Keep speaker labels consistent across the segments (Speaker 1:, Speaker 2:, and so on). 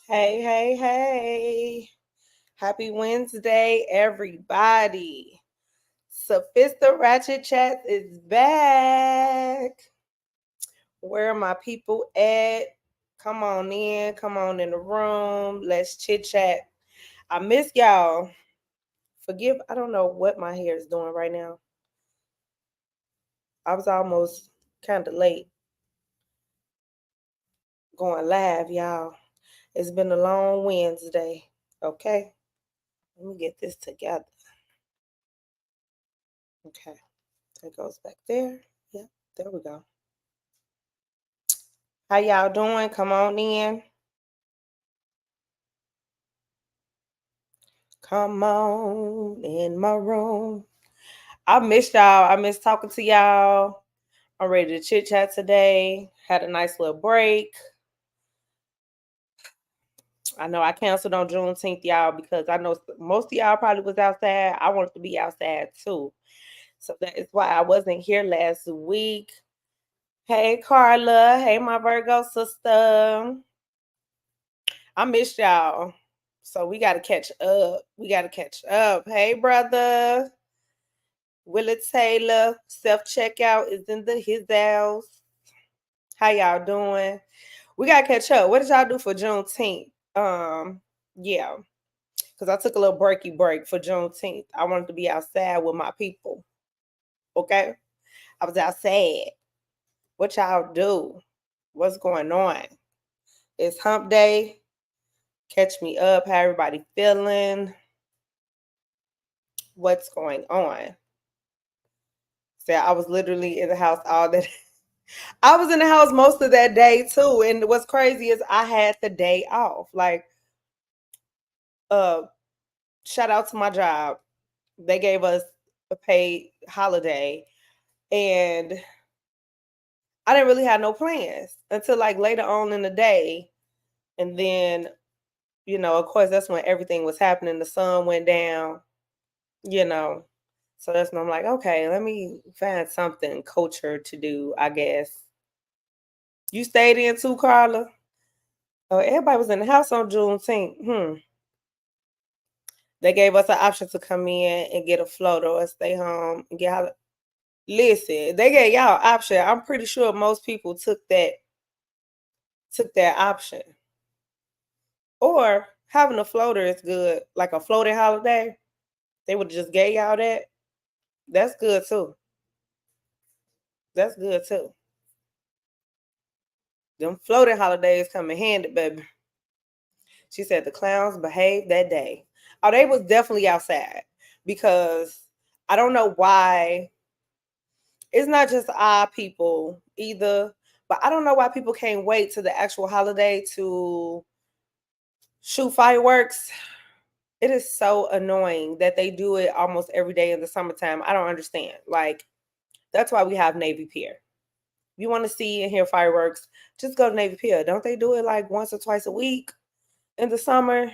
Speaker 1: Hey, hey, hey. Happy Wednesday, everybody. Sophista Ratchet Chats is back. Where are my people at? Come on in. Come on in the room. Let's chit chat. I miss y'all. Forgive, I don't know what my hair is doing right now. I was almost kind of late going live, y'all. It's been a long Wednesday. Okay. Let me get this together. Okay. That goes back there. Yep, there we go. How y'all doing? Come on in. Come on in my room. I missed y'all. I miss talking to y'all. I'm ready to chit chat today. Had a nice little break. I know I canceled on Juneteenth, y'all, because I know most of y'all probably was outside. I wanted to be outside too. So that is why I wasn't here last week. Hey, Carla. Hey, my Virgo sister. I missed y'all. So we got to catch up. We got to catch up. Hey, brother. Willie Taylor. Self checkout is in his house. How y'all doing? We got to catch up. What did y'all do for Juneteenth? Yeah. Because I took a little break for Juneteenth. I wanted to be outside with my people. Okay? I was outside. What y'all do? What's going on? It's hump day. Catch me up. How everybody feeling? What's going on? So I was literally in the house all day. I was in the house most of that day too. And what's crazy is I had the day off. Like, uh, shout out to my job. They gave us a paid holiday, and I didn't really have no plans until like later on in the day. And then, of course, that's when everything was happening. The sun went down, you know. So that's when I'm like, okay, let me find something culture to do, I guess. You stayed in too, Carla? Oh, everybody was in the house on Juneteenth. They gave us an option to come in and get a float or stay home and get. Listen, they gave y'all an option. I'm pretty sure most people took that option. Or having a floater is good, like a floating holiday. They would just gave y'all that. That's good too. That's good too. Them floating holidays come in handy, baby. She said the clowns behaved that day. Oh, they was definitely outside because I don't know why. It's not just our people either, but I don't know why people can't wait to the actual holiday to shoot fireworks. It is so annoying that they do it almost every day in the summertime. I don't understand. Like, that's why we have Navy Pier. You want to see and hear fireworks, just go to Navy Pier. Don't they do it like once or twice a week in the summer?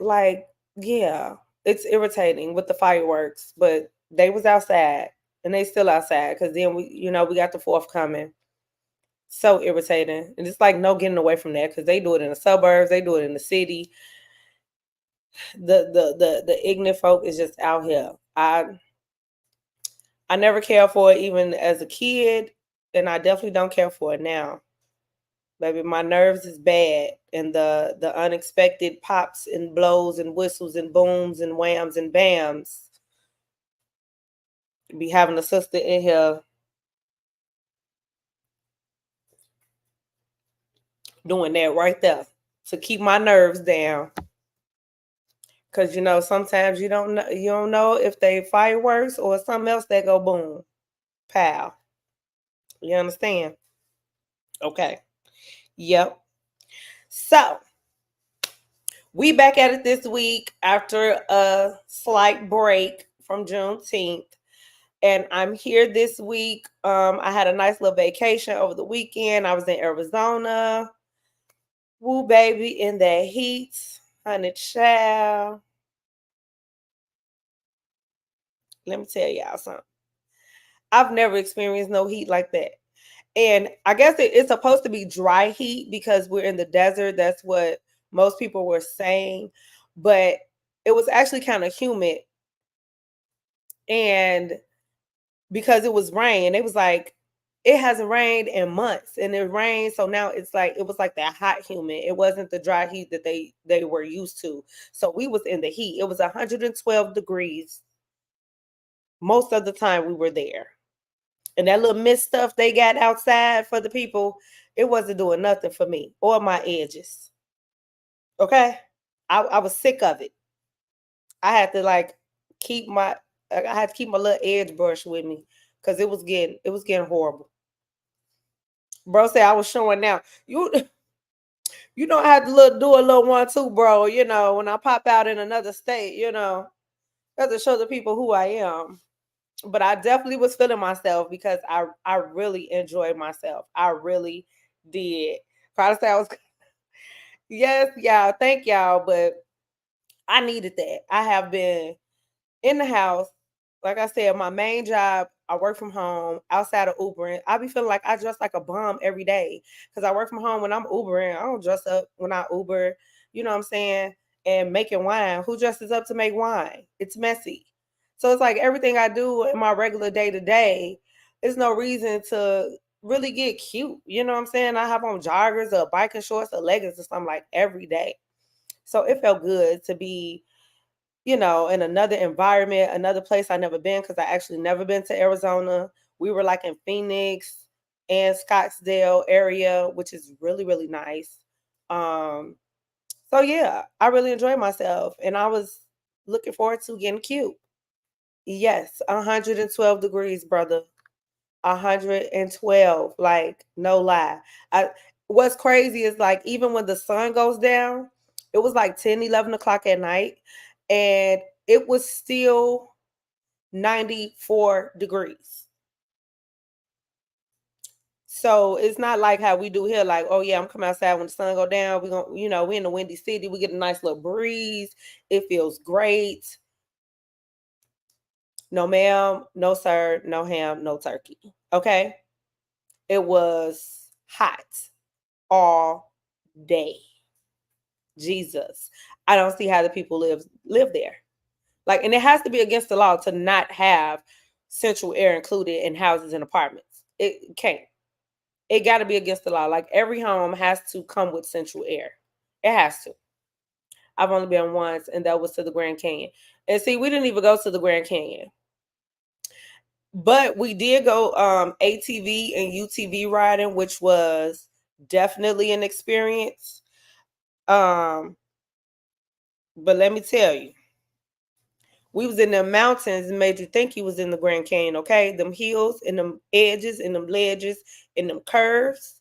Speaker 1: Like, yeah, it's irritating with the fireworks, but they was outside and they still outside because then we got the fourth coming. So irritating. And it's like no getting away from that because they do it in the suburbs, they do it in the city. The ignorant folk is just out here. I never cared for it even as a kid, and I definitely don't care for it now. Baby, my nerves is bad, and the unexpected pops and blows and whistles and booms and whams and bams. Be having a sister in here doing that right there to keep my nerves down. Cause sometimes you don't know if they fireworks or something else that go boom, pow. You understand? Okay. Yep. So we back at it this week after a slight break from Juneteenth. And I'm here this week. I had a nice little vacation over the weekend. I was in Arizona. Woo baby in that heat. Honey child. Let me tell y'all something. I've never experienced no heat like that. And I guess it's supposed to be dry heat because we're in the desert. That's what most people were saying. But it was actually kind of humid. And because it was rain, it was like, it hasn't rained in months, and it rained, so now it's like it was like that hot humid. It wasn't the dry heat that they were used to. So we was in the heat. It was 112 degrees most of the time we were there. And that little mist stuff they got outside for the people, it wasn't doing nothing for me or my edges. Okay? I was sick of it. I had to like keep my I had to keep my little edge brush with me because it was getting horrible. Bro said I was showing now. You know I had to do a little one too, bro. When I pop out in another state, I have to show the people who I am. But I definitely was feeling myself because I really enjoyed myself. I really did. Probably say I was yes, y'all. Thank y'all, but I needed that. I have been in the house. Like I said, my main job, I work from home outside of Ubering. I be feeling like I dress like a bum every day because I work from home when I'm Ubering. I don't dress up when I Uber, you know what I'm saying? And making wine. Who dresses up to make wine? It's messy. So it's like everything I do in my regular day to day, there's no reason to really get cute. You know what I'm saying? I have on joggers or biking shorts or leggings or something like every day. So it felt good to be in another environment, another place I never been because I actually never been to Arizona. We were like in Phoenix and Scottsdale area, which is really, really nice. Um, so yeah, I really enjoyed myself and I was looking forward to getting cute. Yes, 112 degrees, brother. 112, like no lie. I What's crazy is like even when the sun goes down, it was like 10, 11 o'clock at night, and it was still 94 degrees. So it's not like how we do here, like, oh yeah, I'm coming outside when the sun go down. We're gonna, we're in the windy city, we get a nice little breeze. It feels great. No ma'am, no sir, no ham, no turkey. Okay. It was hot all day. Jesus. I don't see how the people live there. Like, and it has to be against the law to not have central air included in houses and apartments. It can't. It got to be against the law. Like every home has to come with central air. It has to. I've only been once, and that was to the Grand Canyon. And see, we didn't even go to the Grand Canyon, but we did go ATV and UTV riding, which was definitely an experience. Um, but let me tell you, we was in the mountains and made you think you was in the Grand Canyon, okay? Them hills and them edges and them ledges and them curves.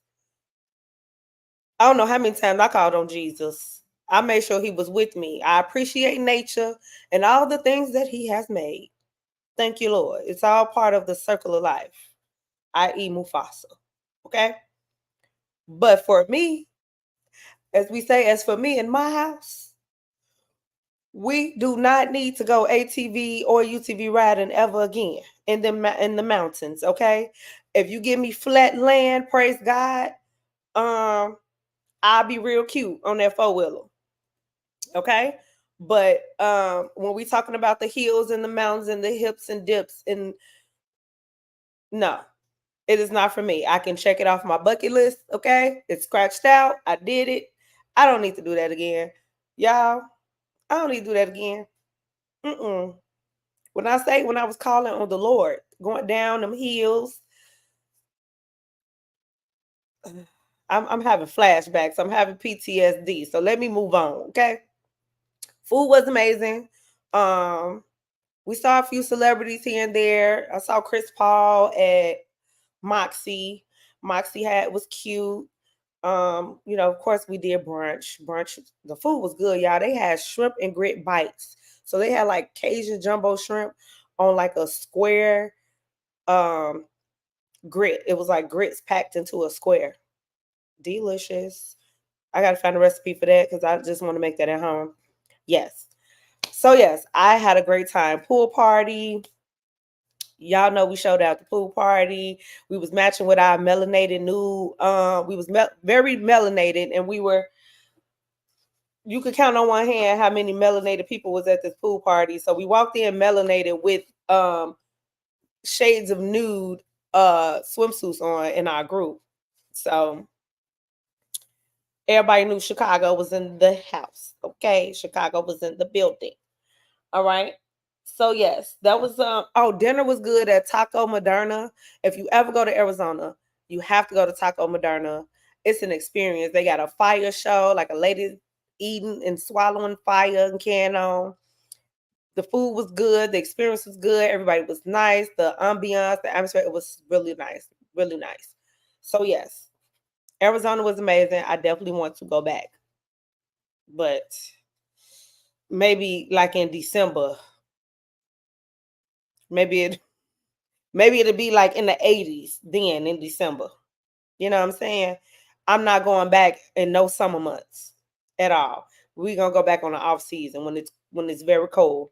Speaker 1: I don't know how many times I called on Jesus. I made sure he was with me. I appreciate nature and all the things that he has made. Thank you, Lord. It's all part of the circle of life, i.e. Mufasa. Okay? But for me, as we say, as for me in my house, we do not need to go ATV or UTV riding ever again in the mountains. Okay, if you give me flat land, praise God, I'll be real cute on that 4-wheeler. Okay, but when we talking about the hills and the mountains and the hips and dips, and no, it is not for me. I can check it off my bucket list. Okay, it's scratched out. I did it. I don't need to do that again, y'all. I don't need to do that again. Mm-mm. When I was calling on the Lord, going down them hills, I'm having flashbacks. I'm having PTSD. So let me move on. Okay. Food was amazing. Um, we saw a few celebrities here and there. I saw Chris Paul at Moxie. Moxie hat was cute. Of course we did brunch. Brunch, the food was good, y'all. They had shrimp and grit bites. So they had like Cajun jumbo shrimp on like a square um grit. It was like grits packed into a square. Delicious. I gotta find a recipe for that because I just want to make that at home. Yes. So yes, I had a great time. Pool party. Y'all know we showed out the pool party. We was matching with our melanated nude. We was very melanated, and you could count on one hand how many melanated people was at this pool party. So we walked in melanated with shades of nude swimsuits on in our group. So everybody knew Chicago was in the house. Okay, Chicago was in the building. All right. So yes, that was dinner was good at Taco Moderna. If you ever go to Arizona, you have to go to Taco Moderna. It's an experience. They got a fire show, like a lady eating and swallowing fire and can on. The food was good, the experience was good, everybody was nice, the ambiance, the atmosphere, it was really nice, really nice. So yes, Arizona was amazing. I definitely want to go back. But maybe like in December. Maybe it'll be like in the 80s then in December. You know what I'm saying? I'm not going back in no summer months at all. We're gonna go back on the off season when it's very cold.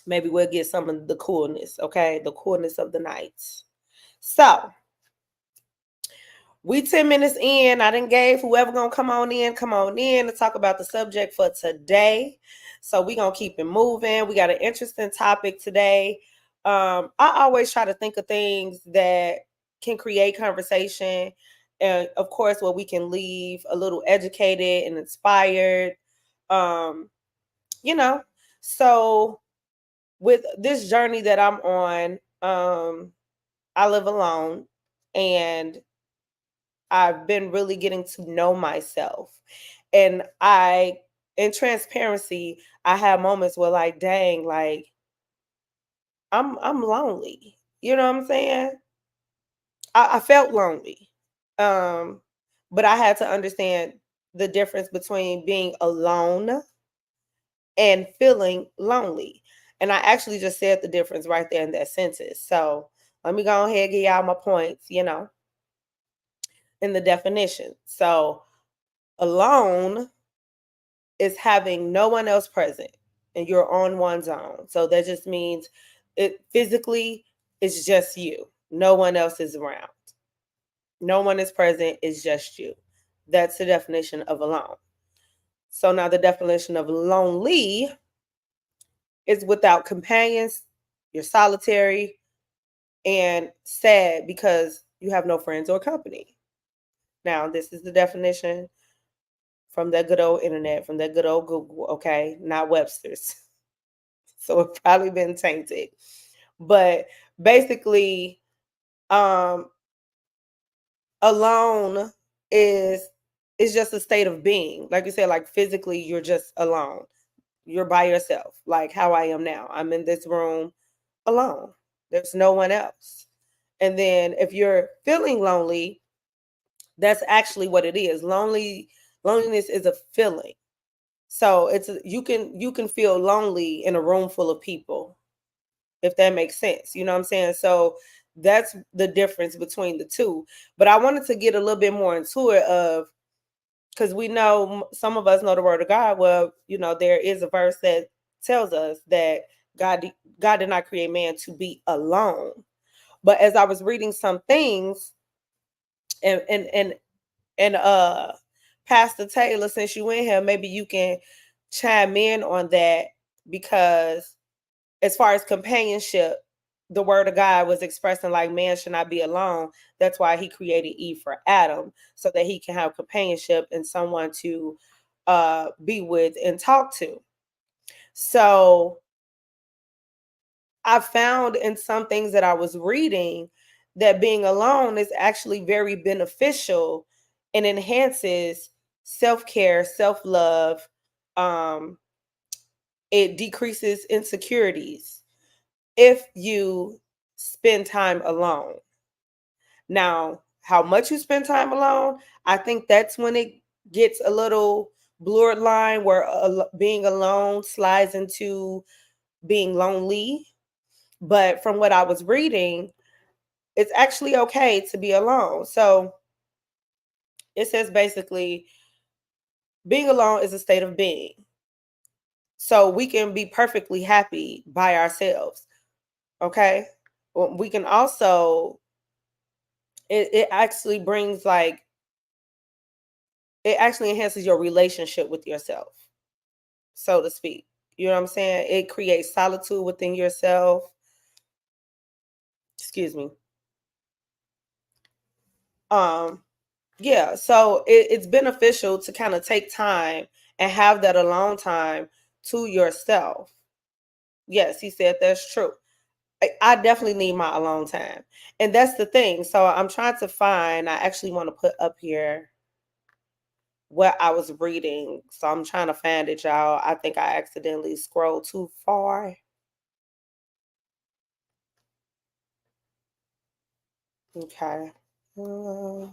Speaker 1: Maybe we'll get some of the coolness, okay? The coolness of the nights. So we 10 minutes in. I done gave whoever gonna come on in to talk about the subject for today. So we gonna keep it moving. We got an interesting topic today. I always try to think of things that can create conversation, and of course, where we can leave a little educated and inspired. Um, you know, so with this journey that I'm on, I live alone, and I've been really getting to know myself. And in transparency, I have moments where like, dang, like I'm lonely. You know what I'm saying? I felt lonely. Um, but I had to understand the difference between being alone and feeling lonely. And I actually just said the difference right there in that sentence. So let me go ahead and give y'all my points, in the definition. So alone is having no one else present and you're on one's own. So that just means it physically it's just you. No one else is around. No one is present, it's just you. That's the definition of alone. So now the definition of lonely is without companions, you're solitary and sad because you have no friends or company. Now, this is the definition from that good old internet, from that good old Google, okay? Not Webster's. So it's probably been tainted. But basically, um, alone is just a state of being. Like you said, like physically, you're just alone. You're by yourself, like how I am now. I'm in this room alone. There's no one else. And then if you're feeling lonely, that's actually what it is. Loneliness is a feeling. So you can feel lonely in a room full of people, if that makes sense. You know what I'm saying? So that's the difference between the two. But I wanted to get a little bit more into it of because we know some of us know the word of God. Well, there is a verse that tells us that God did not create man to be alone. But as I was reading some things, and Pastor Taylor, since you in here, maybe you can chime in on that because as far as companionship, the word of God was expressing like man should not be alone. That's why he created Eve for Adam, so that he can have companionship and someone to be with and talk to. So I found in some things that I was reading that being alone is actually very beneficial and enhances self-care, self-love. Um, it decreases insecurities if you spend time alone. Now, how much you spend time alone, I think that's when it gets a little blurred line where being alone slides into being lonely. But from what I was reading, it's actually okay to be alone. So it says basically being alone is a state of being. So we can be perfectly happy by ourselves. Okay. we can also, it actually brings like, it actually enhances your relationship with yourself, so to speak. You know what I'm saying? It creates solitude within yourself. Excuse me. Um, yeah, so it's beneficial to kind of take time and have that alone time to yourself. Yes, he said that's true. I definitely need my alone time. And that's the thing. So I'm trying to find, I actually want to put up here what I was reading. So I'm trying to find it, y'all. I think I accidentally scrolled too far. Okay. Uh,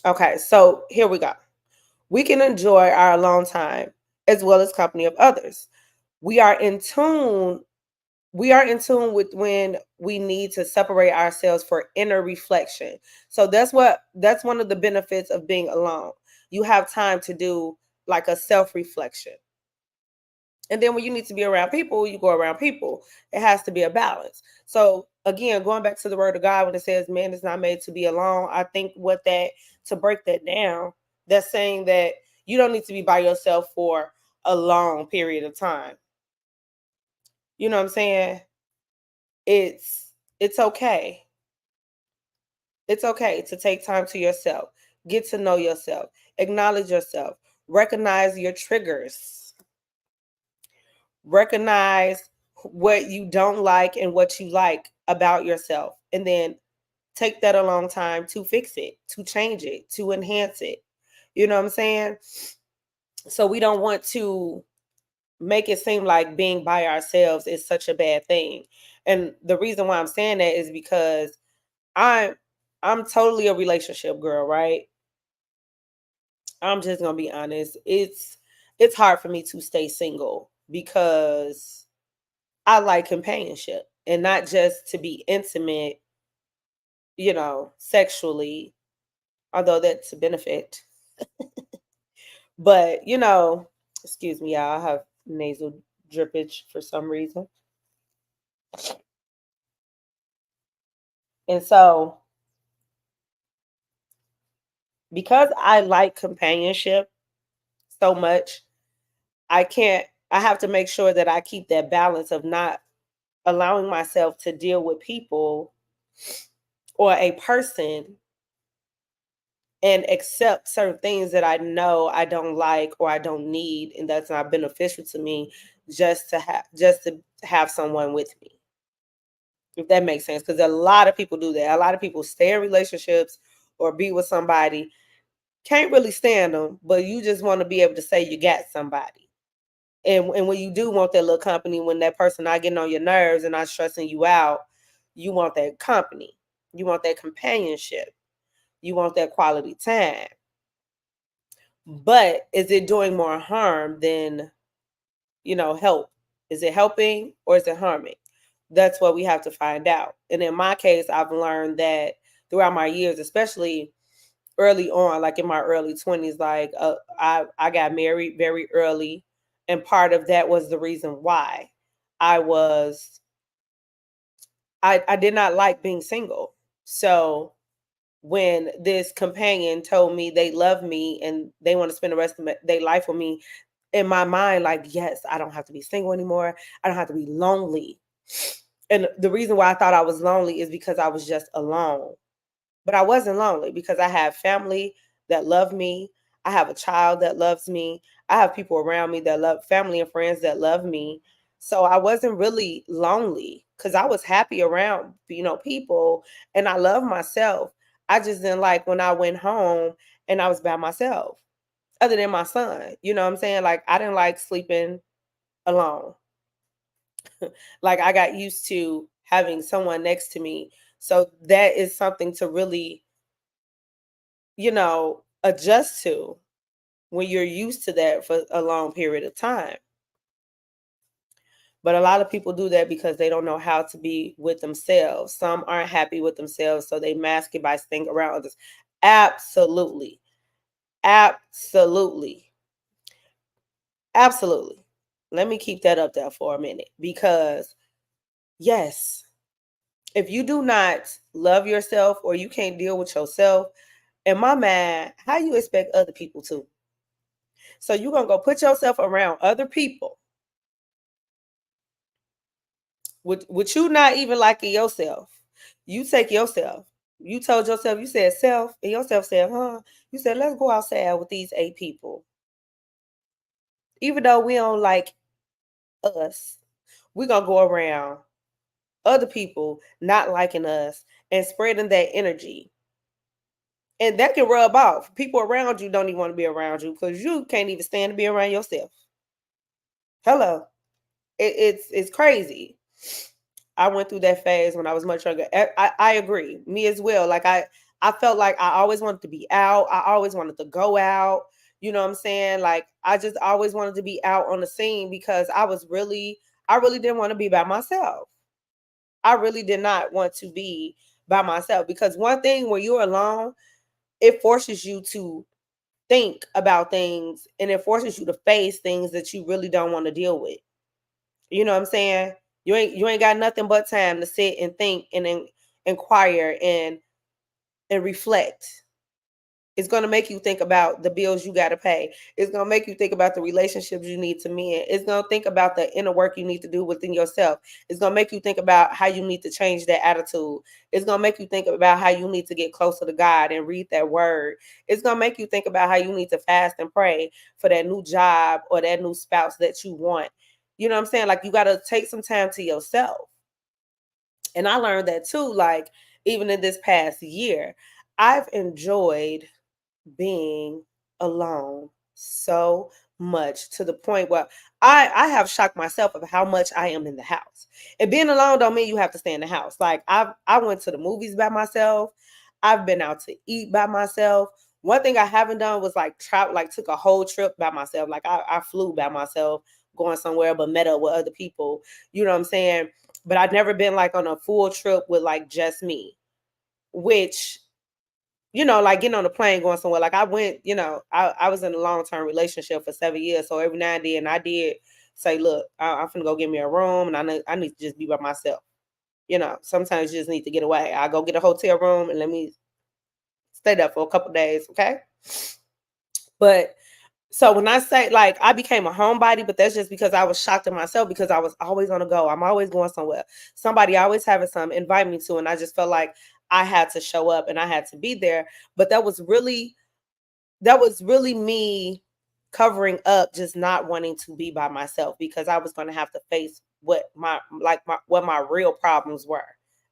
Speaker 1: okay, so here we go. We can enjoy our alone time as well as company of others. We are in tune we are in tune with when we need to separate ourselves for inner reflection. So that's one of the benefits of being alone. You have time to do like a self-reflection. And then when you need to be around people, you go around people. It has to be a balance. So again, going back to the word of God when it says man is not made to be alone, I think what that, to break that down, that's saying that you don't need to be by yourself for a long period of time. You know what I'm saying? It's okay. It's okay to take time to yourself, get to know yourself, acknowledge yourself, recognize your triggers, recognize what you don't like and what you like about yourself, and then take that a long time to fix it, to change it, to enhance it. You know what I'm saying? So we don't want to make it seem like being by ourselves is such a bad thing. And the reason why I'm saying that is because I'm I'm totally a relationship girl, right? I'm just gonna be honest. It's hard for me to stay single because I like companionship and not just to be intimate, sexually, although that's a benefit. But excuse me, y'all, I have nasal drippage for some reason. And so because I like companionship so much, I have to make sure that I keep that balance of not allowing myself to deal with people or a person and accept certain things that I know I don't like or I don't need and that's not beneficial to me, just to have someone with me. If that makes sense, because a lot of people do that. A lot of people stay in relationships or be with somebody, can't really stand them, but you just want to be able to say you got somebody. And when you do want that little company, when that person not getting on your nerves and not stressing you out, you want that company. You want that companionship. You want that quality time. But is it doing more harm than, help? Is it helping or is it harming? That's what we have to find out. And in my case, I've learned that throughout my years, especially early on, like in my early 20s, like I got married very early. And part of that was the reason why I was, I did not like being single. So when this companion told me they love me and they want to spend the rest of their life with me, in my mind, like, yes, I don't have to be single anymore. I don't have to be lonely. And the reason why I thought I was lonely is because I was just alone. But I wasn't lonely because I have family that love me. I have a child that loves me. I have people around me that love, family and friends that love me. So I wasn't really lonely because I was happy around, people, and I love myself. I just didn't like when I went home and I was by myself, other than my son. You know what I'm saying? Like I didn't like sleeping alone. Like I got used to having someone next to me. So that is something to really, adjust to when you're used to that for a long period of time. But a lot of people do that because they don't know how to be with themselves. Some aren't happy with themselves, so they mask it by staying around others. Absolutely. Absolutely. Absolutely. Let me keep that up there for a minute, because yes, if you do not love yourself or you can't deal with yourself, in my mind, how you expect other people to? So you're gonna go put yourself around other people with you not even liking yourself. You take yourself. You told yourself, you said self, and yourself said, huh? You said, let's go outside with these 8 people. Even though we don't like us, we're gonna go around other people not liking us and spreading that energy. And that can rub off. People around you don't even want to be around you because you can't even stand to be around yourself. Hello. It's crazy. I went through that phase when I was much younger. I agree. Me as well. Like I felt like I always wanted to be out. I always wanted to go out. You know what I'm saying? Like I just always wanted to be out on the scene because I really didn't want to be by myself. I really did not want to be by myself because one thing when you're alone, it forces you to think about things and it forces you to face things that you really don't want to deal with. You know what I'm saying? You ain't got nothing but time to sit and think and inquire and reflect. It's gonna make you think about the bills you gotta pay. It's gonna make you think about the relationships you need to mend. It's gonna think about the inner work you need to do within yourself. It's gonna make you think about how you need to change that attitude. It's gonna make you think about how you need to get closer to God and read that word. It's gonna make you think about how you need to fast and pray for that new job or that new spouse that you want. You know what I'm saying? Like you gotta take some time to yourself. And I learned that too, like even in this past year, I've enjoyed being alone so much to the point where I have shocked myself of how much I am in the house. And being alone don't mean you have to stay in the house. Like I went to the movies by myself. I've been out to eat by myself. One thing I haven't done was like travel, like took a whole trip by myself. Like I flew by myself going somewhere but met up with other people. You know what I'm saying? But I've never been like on a full trip with like just me, which like getting on a plane going somewhere. Like I went, I was in a long term relationship for 7 years. So every now and then I did say, look, I'm finna go get me a room and I need to just be by myself. Sometimes you just need to get away. I go get a hotel room and let me stay there for a couple days, okay? But so when I say like I became a homebody, but that's just because I was shocked at myself because I was always on the go. I'm always going somewhere. Somebody always having something invite me to, and I just felt like I had to show up and I had to be there. But that was really me covering up just not wanting to be by myself because I was going to have to face what my real problems were.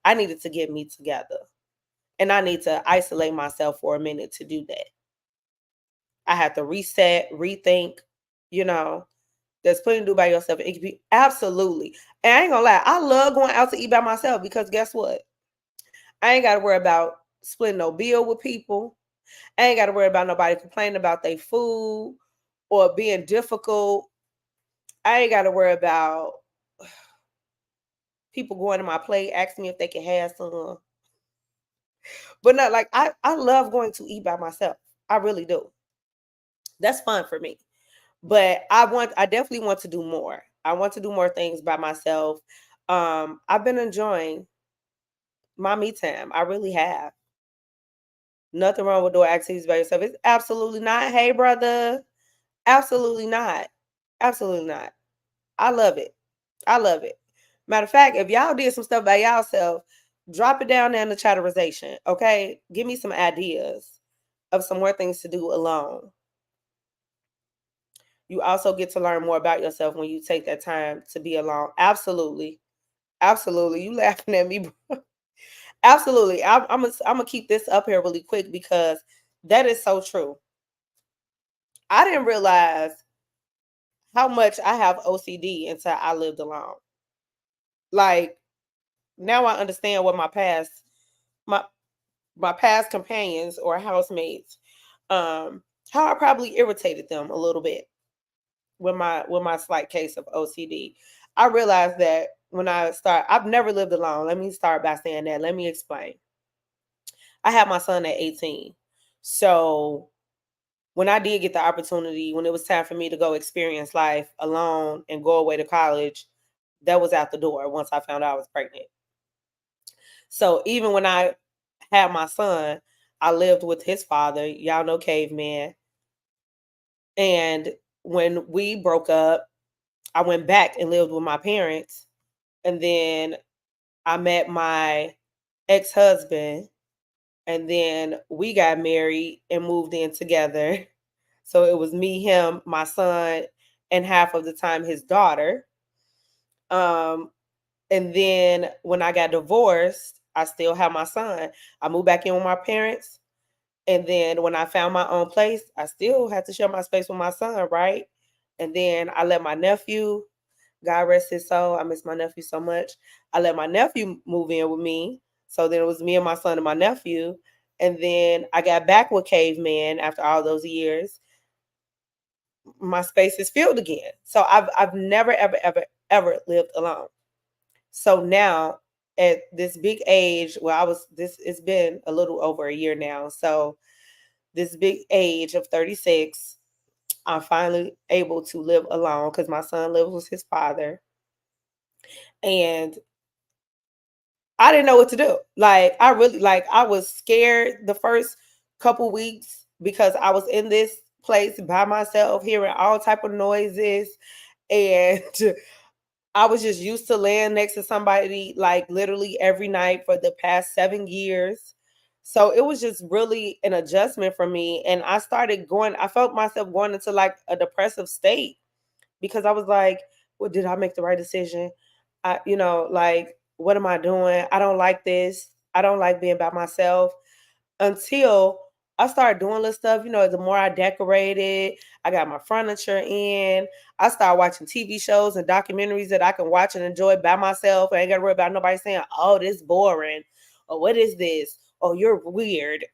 Speaker 1: I needed to get me together. And I need to isolate myself for a minute to do that. I had to reset, rethink, you know. There's plenty to do by yourself. It can be absolutely. And I ain't gonna lie, I love going out to eat by myself because guess what? I ain't gotta worry about splitting no bill with people. I ain't got to worry about nobody complaining about their food or being difficult. I ain't got to worry about people going to my plate asking me if they can have some. But not like I love going to eat by myself. I really do. That's fun for me. But I definitely want to do more. I want to do more things by myself. I've been enjoying my me time. I really have. Nothing wrong with doing activities by yourself. It's absolutely not. Hey, brother. Absolutely not. Absolutely not. I love it. I love it. Matter of fact, if y'all did some stuff by y'allself, drop it down there in the chatterization. Okay. Give me some ideas of some more things to do alone. You also get to learn more about yourself when you take that time to be alone. Absolutely. Absolutely. You laughing at me, bro. Absolutely. I'm gonna keep this up here really quick because that is so true. I didn't realize how much I have OCD until I lived alone. Like now I understand what my my past companions or housemates, how I probably irritated them a little bit with my slight case of OCD. I realized that I've never lived alone. Let me start by saying that. Let me explain. I had my son at 18. So when I did get the opportunity, when it was time for me to go experience life alone and go away to college, that was out the door once I found out I was pregnant. So even when I had my son, I lived with his father. Y'all know Caveman. And when we broke up, I went back and lived with my parents. And then I met my ex-husband. And then we got married and moved in together. So it was me, him, my son, and half of the time his daughter. Um, and then when I got divorced, I still have my son. I moved back in with my parents. And then when I found my own place, I still had to share my space with my son, right? And then I let my nephew, God rest his soul, I miss my nephew so much. I let my nephew move in with me. So then it was me and my son and my nephew. And then I got back with Caveman after all those years. My space is filled again. So I've never, ever, ever, ever lived alone. So now at this big age, well, it's been a little over a year now. So this big age of 36, I'm finally able to live alone because my son lives with his father. And I didn't know what to do. Like I was scared the first couple weeks because I was in this place by myself, hearing all type of noises, and I was just used to laying next to somebody like literally every night for the past 7 years. So it was just really an adjustment for me. And I felt myself going into like a depressive state because I was like, well, did I make the right decision? Like, what am I doing? I don't like this. I don't like being by myself until I started doing this stuff. The more I decorated, I got my furniture in. I started watching TV shows and documentaries that I can watch and enjoy by myself. I ain't got to worry about nobody saying, oh, this is boring. Or what is this? Oh, you're weird.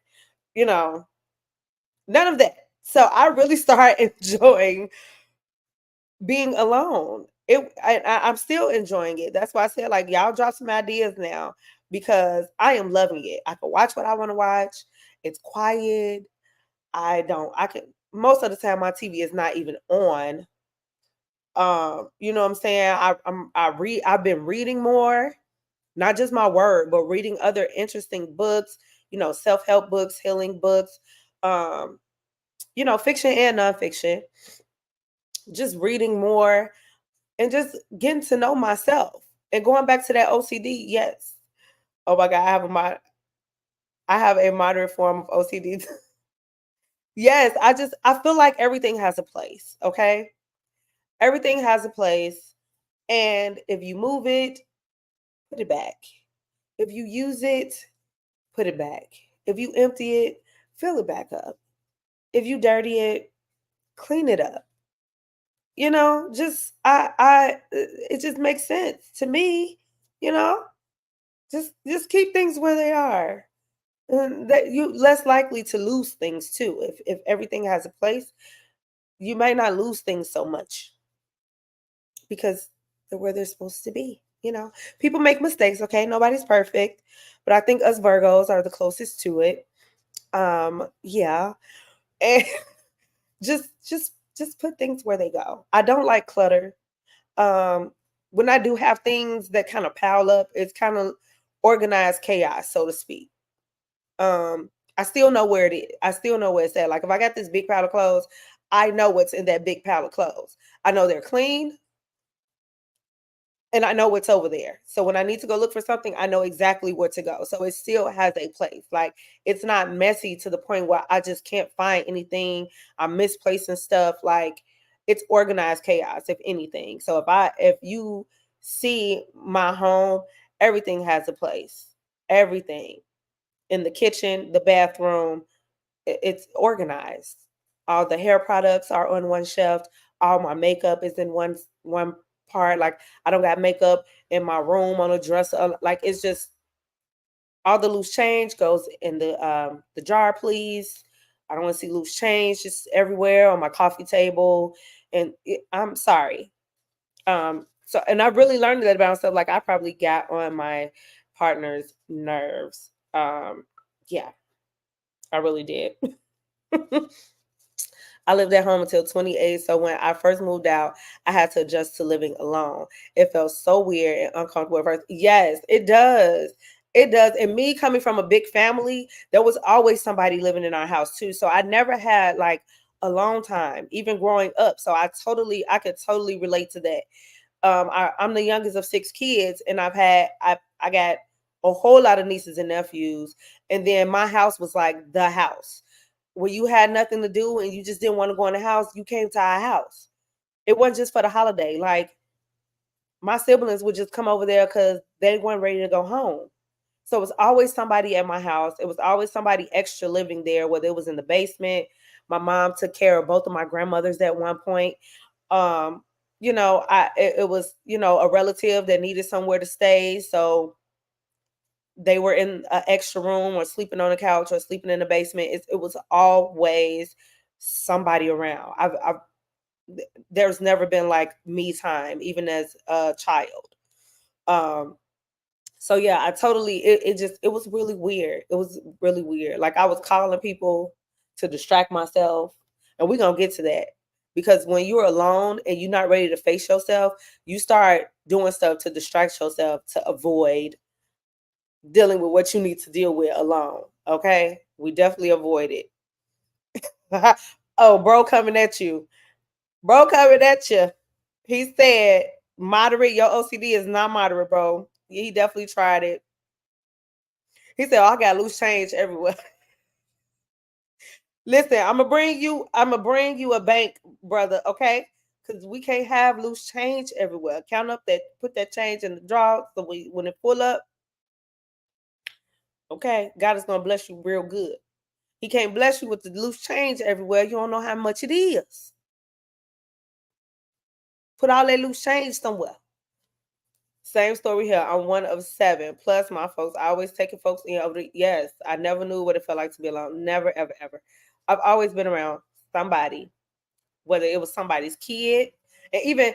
Speaker 1: You know, none of that. So I really started enjoying being alone. I'm still enjoying it. That's why I said, like, y'all drop some ideas now because I am loving it. I can watch what I want to watch. It's quiet. I can most of the time my TV is not even on. You know what I'm saying? I've been reading more, not just my word, but reading other interesting books, self-help books, healing books, um, fiction and nonfiction. Just reading more and just getting to know myself. And going back to that OCD, yes. Oh my God, I have a moderate form of OCD. Yes, I feel like everything has a place, okay? Everything has a place. And if you move it, put it back. If you use it, put it back. If you empty it, fill it back up. If you dirty it, clean it up. Just it just makes sense to me, you know? Just keep things where they are. And that you less likely to lose things too. If everything has a place, you might not lose things so much because they're where they're supposed to be. People make mistakes, okay? Nobody's perfect, but I think us Virgos are the closest to it. Yeah. And just put things where they go. I don't like clutter. Um, when I do have things that kind of pile up, it's kind of organized chaos, so to speak. I still know where it is. I still know where it's at. Like if I got this big pile of clothes, I know what's in that big pile of clothes. I know they're clean and I know what's over there. So when I need to go look for something, I know exactly where to go. So it still has a place. Like it's not messy to the point where I just can't find anything. I'm misplacing stuff. Like it's organized chaos, if anything. So if you see my home, everything has a place. Everything. In the kitchen, the bathroom, it's organized. All the hair products are on one shelf. All my makeup is in one part. Like I don't got makeup in my room on a dresser. Like it's just all the loose change goes in the jar, please. I don't want to see loose change just everywhere on my coffee table. And I'm sorry. So and I really learned that about myself. Like I probably got on my partner's nerves. Yeah, I really did. I lived at home until 28. So when I first moved out, I had to adjust to living alone. It felt so weird and uncomfortable at first. Yes, it does. It does. And me coming from a big family, there was always somebody living in our house too. So I never had like a long time, even growing up. So I could totally relate to that. I'm the youngest of 6 kids, and I got a whole lot of nieces and nephews, and then my house was like the house where you had nothing to do and you just didn't want to go in the house. You came to our house. It wasn't just for the holiday. Like my siblings would just come over there because they weren't ready to go home. So it was always somebody at my house. It was always somebody extra living there, whether it was in the basement. My mom took care of both of my grandmothers at one point. Um, it was, a relative that needed somewhere to stay. So they were in an extra room or sleeping on the couch or sleeping in the basement. It was always somebody around. There's never been like me time, even as a child. Um, so yeah, I totally it was really weird. It was really weird. Like I was calling people to distract myself. And we're gonna get to that. Because when you're alone and you're not ready to face yourself, you start doing stuff to distract yourself to avoid dealing with what you need to deal with alone. Okay? We definitely avoid it. Oh, bro coming at you. Bro coming at you. He said, moderate, your OCD is not moderate, bro. He definitely tried it. He said, oh, I got loose change everywhere. Listen, I'm gonna bring you a bank, brother, okay? Because we can't have loose change everywhere. Count up that, put that change in the drawer so when it pull up, okay, God is gonna bless you real good. He can't bless you with the loose change everywhere. You don't know how much it is. Put all that loose change somewhere. Same story here. I'm one of 7. Plus, my folks, I always taking folks in over the, yes, I never knew what it felt like to be alone. Never, ever, ever. I've always been around somebody, whether it was somebody's kid. And even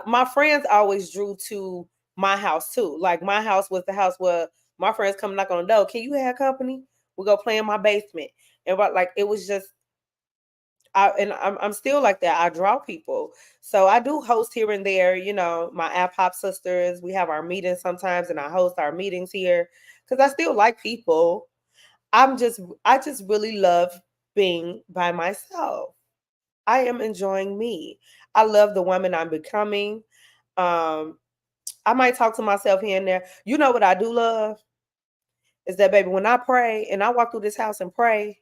Speaker 1: my friends always drew to my house too. Like my house was the house where my friends come knock on the door. Can you have company? We go play in my basement. And like it was just I'm still like that. I draw people. So I do host here and there, my app hop sisters. We have our meetings sometimes and I host our meetings here because I still like people. I just really love being by myself. I am enjoying me. I love the woman I'm becoming. Um, I might talk to myself here and there. You know what I do love is that baby, when I pray and I walk through this house and pray,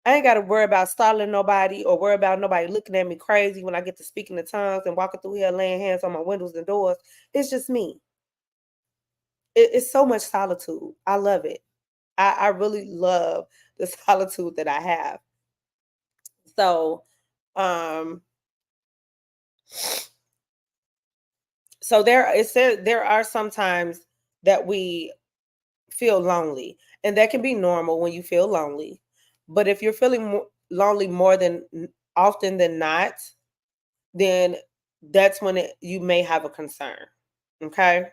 Speaker 1: I ain't got to worry about startling nobody or worry about nobody looking at me crazy when I get to speaking in tongues and walking through here laying hands on my windows and doors. It's just me. It's so much solitude. I love it. I really love the solitude that I have. So, um, so it said there are some times that we feel lonely, and that can be normal when you feel lonely. But if you're feeling lonely more than often than not, then that's when you may have a concern. Okay.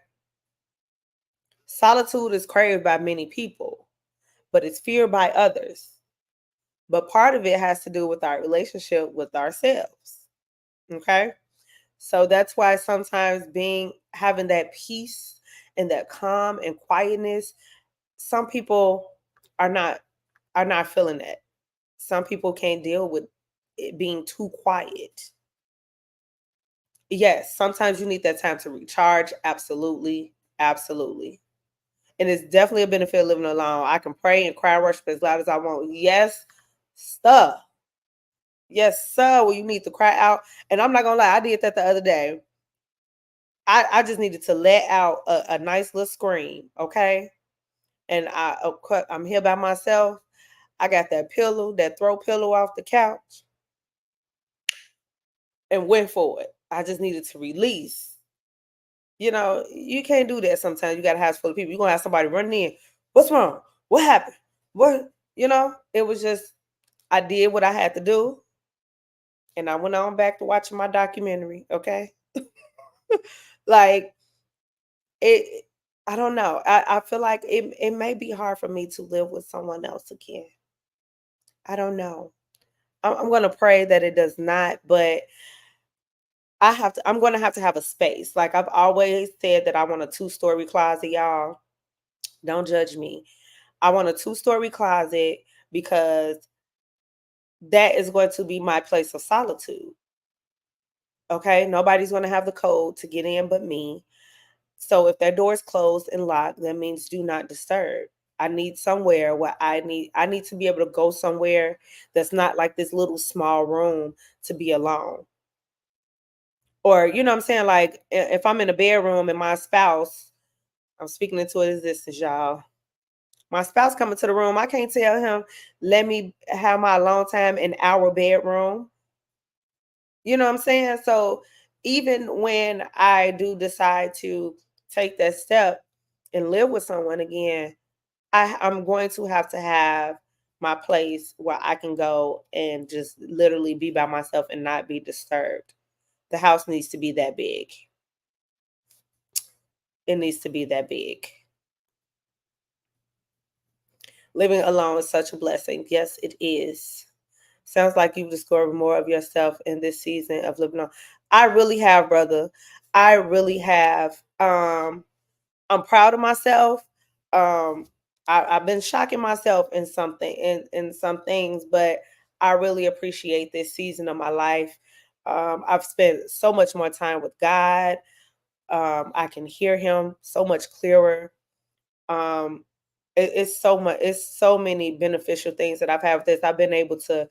Speaker 1: Solitude is craved by many people, but it's feared by others. But part of it has to do with our relationship with ourselves. Okay. So that's why sometimes having that peace and that calm and quietness, some people are not feeling that. Some people can't deal with it being too quiet. Yes, sometimes you need that time to recharge. Absolutely. Absolutely. And it's definitely a benefit of living alone. I can pray and cry worship as loud as I want. Yes, sir. Yes, sir. Well, you need to cry out. And I'm not gonna lie, I did that the other day. I just needed to let out a nice little scream, okay? And I'm here by myself. I got that pillow, that throw pillow off the couch, and went for it. I just needed to release. You can't do that sometimes. You got a house full of people. You're going to have somebody running in. What's wrong? What happened? What? It was just, I did what I had to do. And I went on back to watching my documentary. Okay. Like, it, I don't know. I feel like it may be hard for me to live with someone else again. I don't know. I'm going to pray that it does not, but I'm going to have a space. Like I've always said that I want a 2-story closet, y'all. Don't judge me. I want a 2-story closet because that is going to be my place of solitude. Okay? Nobody's going to have the code to get in but me. So if that door is closed and locked, that means do not disturb. I need somewhere where I need to be able to go somewhere that's not like this little small room to be alone. Or you know what I'm saying? Like if I'm in a bedroom and my spouse, I'm speaking into existence, y'all. My spouse coming to the room, I can't tell him, let me have my alone time in our bedroom. You know what I'm saying? So even when I do decide to take that step and live with someone again, I'm going to have my place where I can go and just literally be by myself and not be disturbed. The house needs to be that big. It needs to be that big. Living alone is such a blessing. Yes, it is. Sounds like you've discovered more of yourself in this season of living alone. I really have, brother. I really have. I'm proud of myself. Um, I've been shocking myself in some things, but I really appreciate this season of my life. I've spent so much more time with God. I can hear Him so much clearer. Um, it's so much. It's so many beneficial things that I've had with this. I've been able to,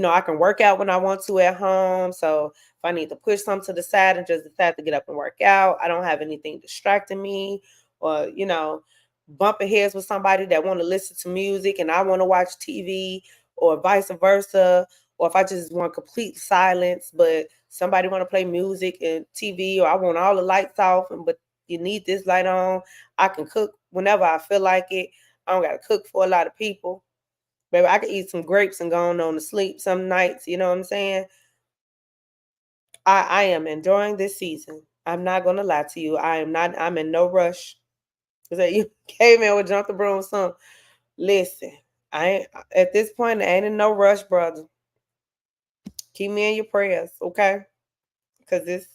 Speaker 1: I can work out when I want to at home. So if I need to push something to the side and just decide to get up and work out, I don't have anything distracting me, or bumping heads with somebody that want to listen to music and I want to watch TV, or vice versa. Or if I just want complete silence, but somebody want to play music and TV, or I want all the lights off, but you need this light on. I can cook whenever I feel like it. I don't gotta cook for a lot of people. Baby, I can eat some grapes and go on to sleep some nights. You know what I'm saying? I am enjoying this season. I'm not gonna lie to you. I'm in no rush. Cause you came in with jump the broom some. Listen, I ain't at this point, I ain't in no rush, brother. Keep me in your prayers, okay? Because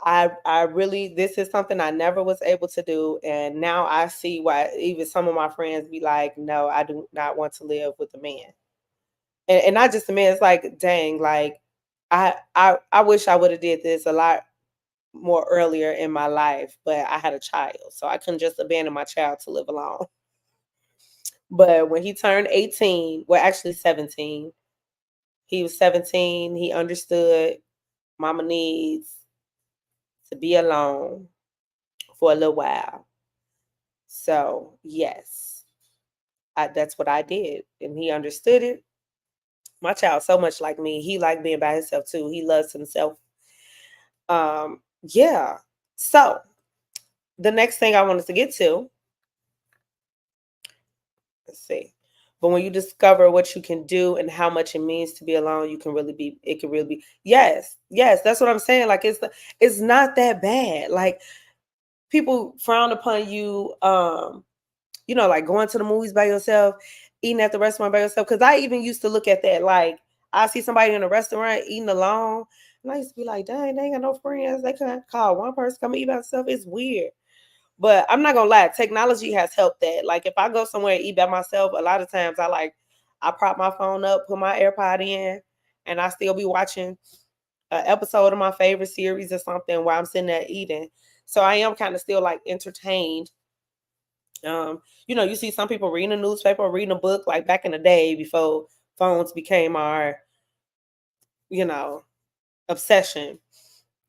Speaker 1: I really, this is something I never was able to do, and now I see why even some of my friends be like, no, I do not want to live with a man. And not just a man, it's like, dang, like I wish I would have did this a lot more earlier in my life, but I had a child, so I couldn't just abandon my child to live alone. But when he turned 18, well, actually 17, he was 17, he understood mama needs to be alone for a little while. So, yes, that's what I did. And he understood it. My child, so much like me, he liked being by himself too. He loves himself. Yeah. So, the next thing I wanted to get to, let's see. But when you discover what you can do and how much it means to be alone, it can really be, yes, yes, that's what I'm saying. Like it's not that bad. Like people frown upon you, like going to the movies by yourself, eating at the restaurant by yourself. Cause I even used to look at that like I see somebody in a restaurant eating alone. And I used to be like, dang, they ain't got no friends. They couldn't call one person come eat by themselves. It's weird. But I'm not gonna lie, technology has helped that. Like if I go somewhere and eat by myself, a lot of times I prop my phone up, put my AirPod in, and I still be watching an episode of my favorite series or something while I'm sitting there eating. So I am kind of still like entertained. You see some people reading a newspaper or reading a book like back in the day before phones became our, you know, obsession.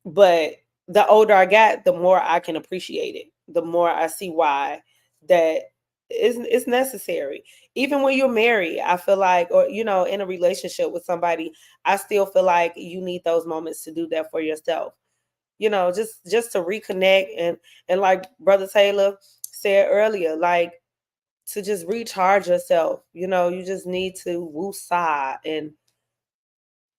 Speaker 1: But the older I got, the more I can appreciate it. The more I see why that is necessary. Even when you're married, I feel like, or in a relationship with somebody, I still feel like you need those moments to do that for yourself. Just to reconnect and like Brother Taylor said earlier, like to just recharge yourself. You just need to woosah and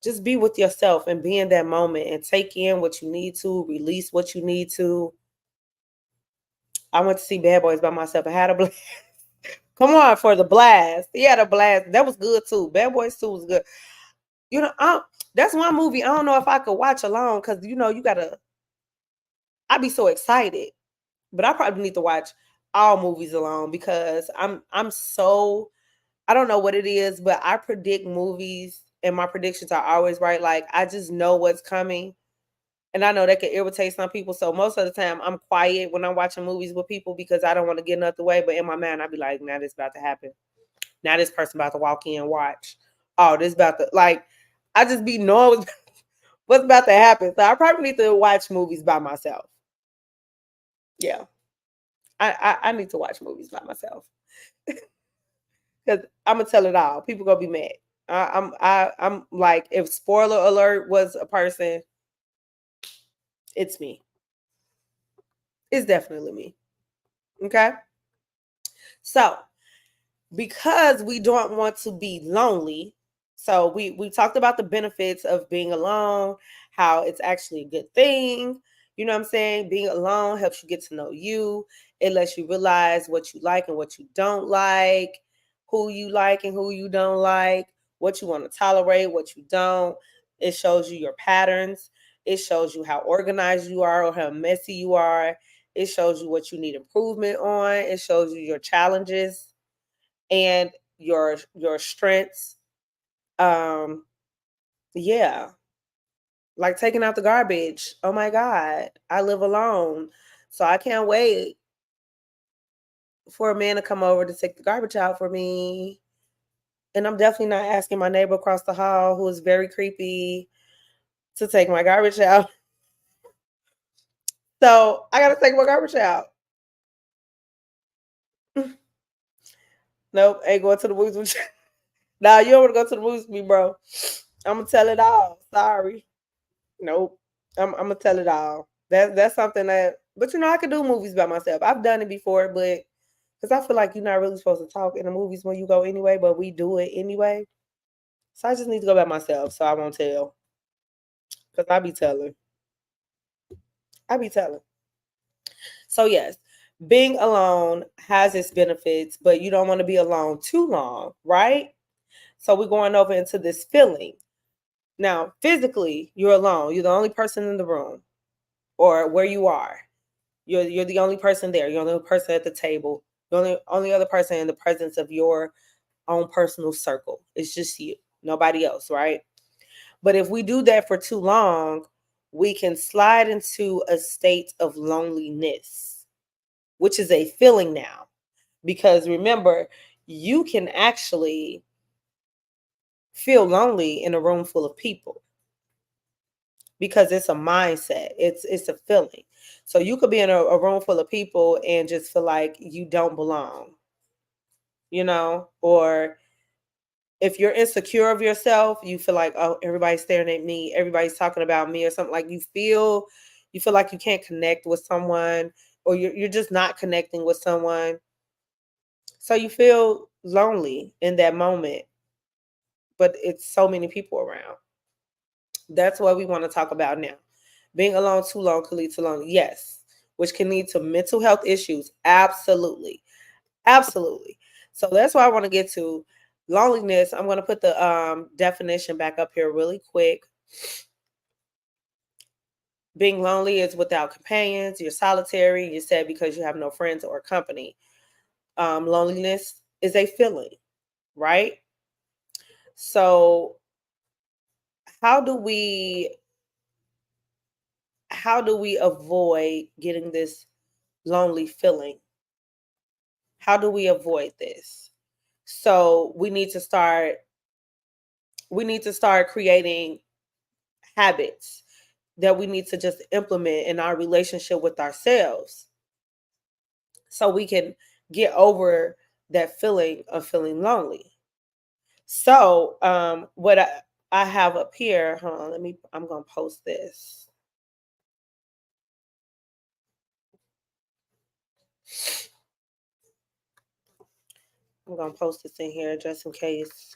Speaker 1: just be with yourself and be in that moment and take in what you need to, release what you need to. I went to see Bad Boys by myself. I had a blast. Come on, For the Blast. He had a blast. That was good too. Bad Boys 2 was good. You know, that's one movie I don't know if I could watch alone because you know you gotta. I'd be so excited, but I probably need to watch all movies alone because I'm so I don't know what it is, but I predict movies and my predictions are always right. Like I just know what's coming. And I know that could irritate some people. So most of the time I'm quiet when I'm watching movies with people because I don't want to get in the way. But in my mind, I'd be like, now this about to happen. Now this person about to walk in and watch. Oh, this about to like I just be knowing what's about to happen. So I probably need to watch movies by myself. Yeah. I need to watch movies by myself. Because I'm gonna tell it all. People gonna be mad. I'm like, if spoiler alert was a person, it's me. It's definitely me. Okay. So because we don't want to be lonely, so we talked about the benefits of being alone, how it's actually a good thing. You know what I'm saying? Being alone helps you get to know you. It lets you realize what you like and what you don't like and who you don't like, what you want to tolerate, what you don't. It shows you your patterns. It shows you how organized you are or how messy you are. It shows you what you need improvement on. It shows you your challenges and your strengths. Um, yeah, like taking out the garbage. Oh my God, I live alone, so I can't wait for a man to come over to take the garbage out for me. And I'm definitely not asking my neighbor across the hall, who is very creepy, to take my garbage out. So I gotta take my garbage out. Nope, ain't going to the movies with you. Nah, you don't want to go to the movies with me, bro. I'm gonna tell it all. Sorry. Nope. I'm gonna tell it all. That's something that, but you know, I could do movies by myself. I've done it before, but because I feel like you're not really supposed to talk in the movies when you go anyway, but we do it anyway. So I just need to go by myself, so I won't tell. Because I be telling. I be telling. So yes, being alone has its benefits, but you don't want to be alone too long, right? So we're going over into this feeling. Now, physically, you're alone. You're the only person in the room or where you are. You're the only person there. You're the only person at the table. You're the only other person in the presence of your own personal circle. It's just you, nobody else, right? But if we do that for too long, we can slide into a state of loneliness, which is a feeling now. Because remember, you can actually feel lonely in a room full of people because it's a mindset. It's a feeling. So you could be in a room full of people and just feel like you don't belong, or if you're insecure of yourself, you feel like, oh, everybody's staring at me, everybody's talking about me or something, like you feel like you can't connect with someone, or you're just not connecting with someone. So you feel lonely in that moment, but it's so many people around. That's what we want to talk about now. Being alone too long could lead to loneliness. Yes, which can lead to mental health issues. Absolutely. Absolutely. So that's what I want to get to. Loneliness. I'm going to put the definition back up here really quick. Being lonely is without companions. You're solitary. You're sad because you have no friends or company. Loneliness is a feeling, right? So how do we avoid getting this lonely feeling? How do we avoid this? So we need to start creating habits that we need to just implement in our relationship with ourselves so we can get over that feeling of feeling lonely. So what I have up here, hold on, I'm gonna post this. I'm gonna post this in here just in case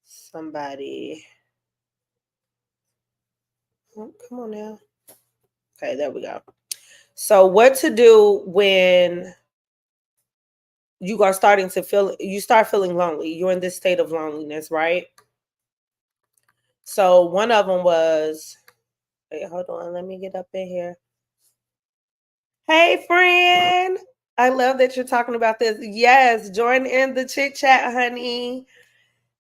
Speaker 1: somebody, come on now. Okay, there we go. So what to do when you start feeling lonely. You're in this state of loneliness, right? So one of them was, wait, hold on, let me get up in here. Hey, friend. I love that you're talking about this. Yes, join in the chit chat, honey.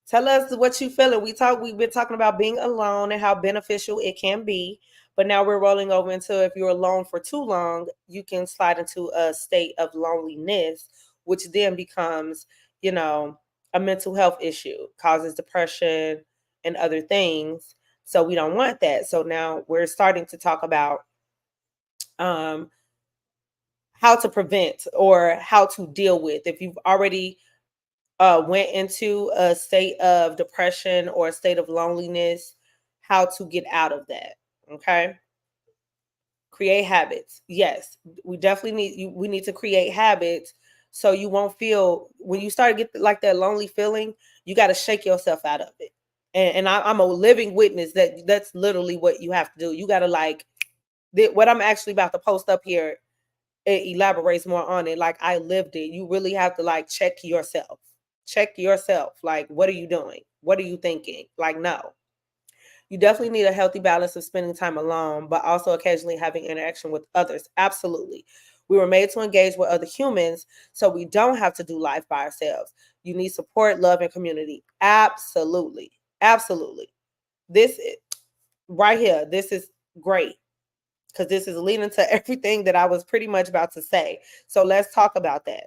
Speaker 1: Tell us what you feeling. We've been talking about being alone and how beneficial it can be. But now we're rolling over into, if you're alone for too long, you can slide into a state of loneliness, which then becomes, a mental health issue, causes depression and other things. So we don't want that. So now we're starting to talk about um how to prevent or how to deal with if you've already went into a state of depression or a state of loneliness, how to get out of that. Okay. Create habits. Yes, we definitely we need to create habits so you won't feel, when you start to get like that lonely feeling, you got to shake yourself out of it. And I'm a living witness that that's literally what you have to do. You got to what I'm actually about to post up here, it elaborates more on it. Like, I lived it. You really have to check yourself. Check yourself. Like, what are you doing? What are you thinking? Like, no. You definitely need a healthy balance of spending time alone, but also occasionally having interaction with others. Absolutely. We were made to engage with other humans, so we don't have to do life by ourselves. You need support, love, and community. Absolutely. Absolutely. This right here, this is great, because this is leading to everything that I was pretty much about to say. So let's talk about that.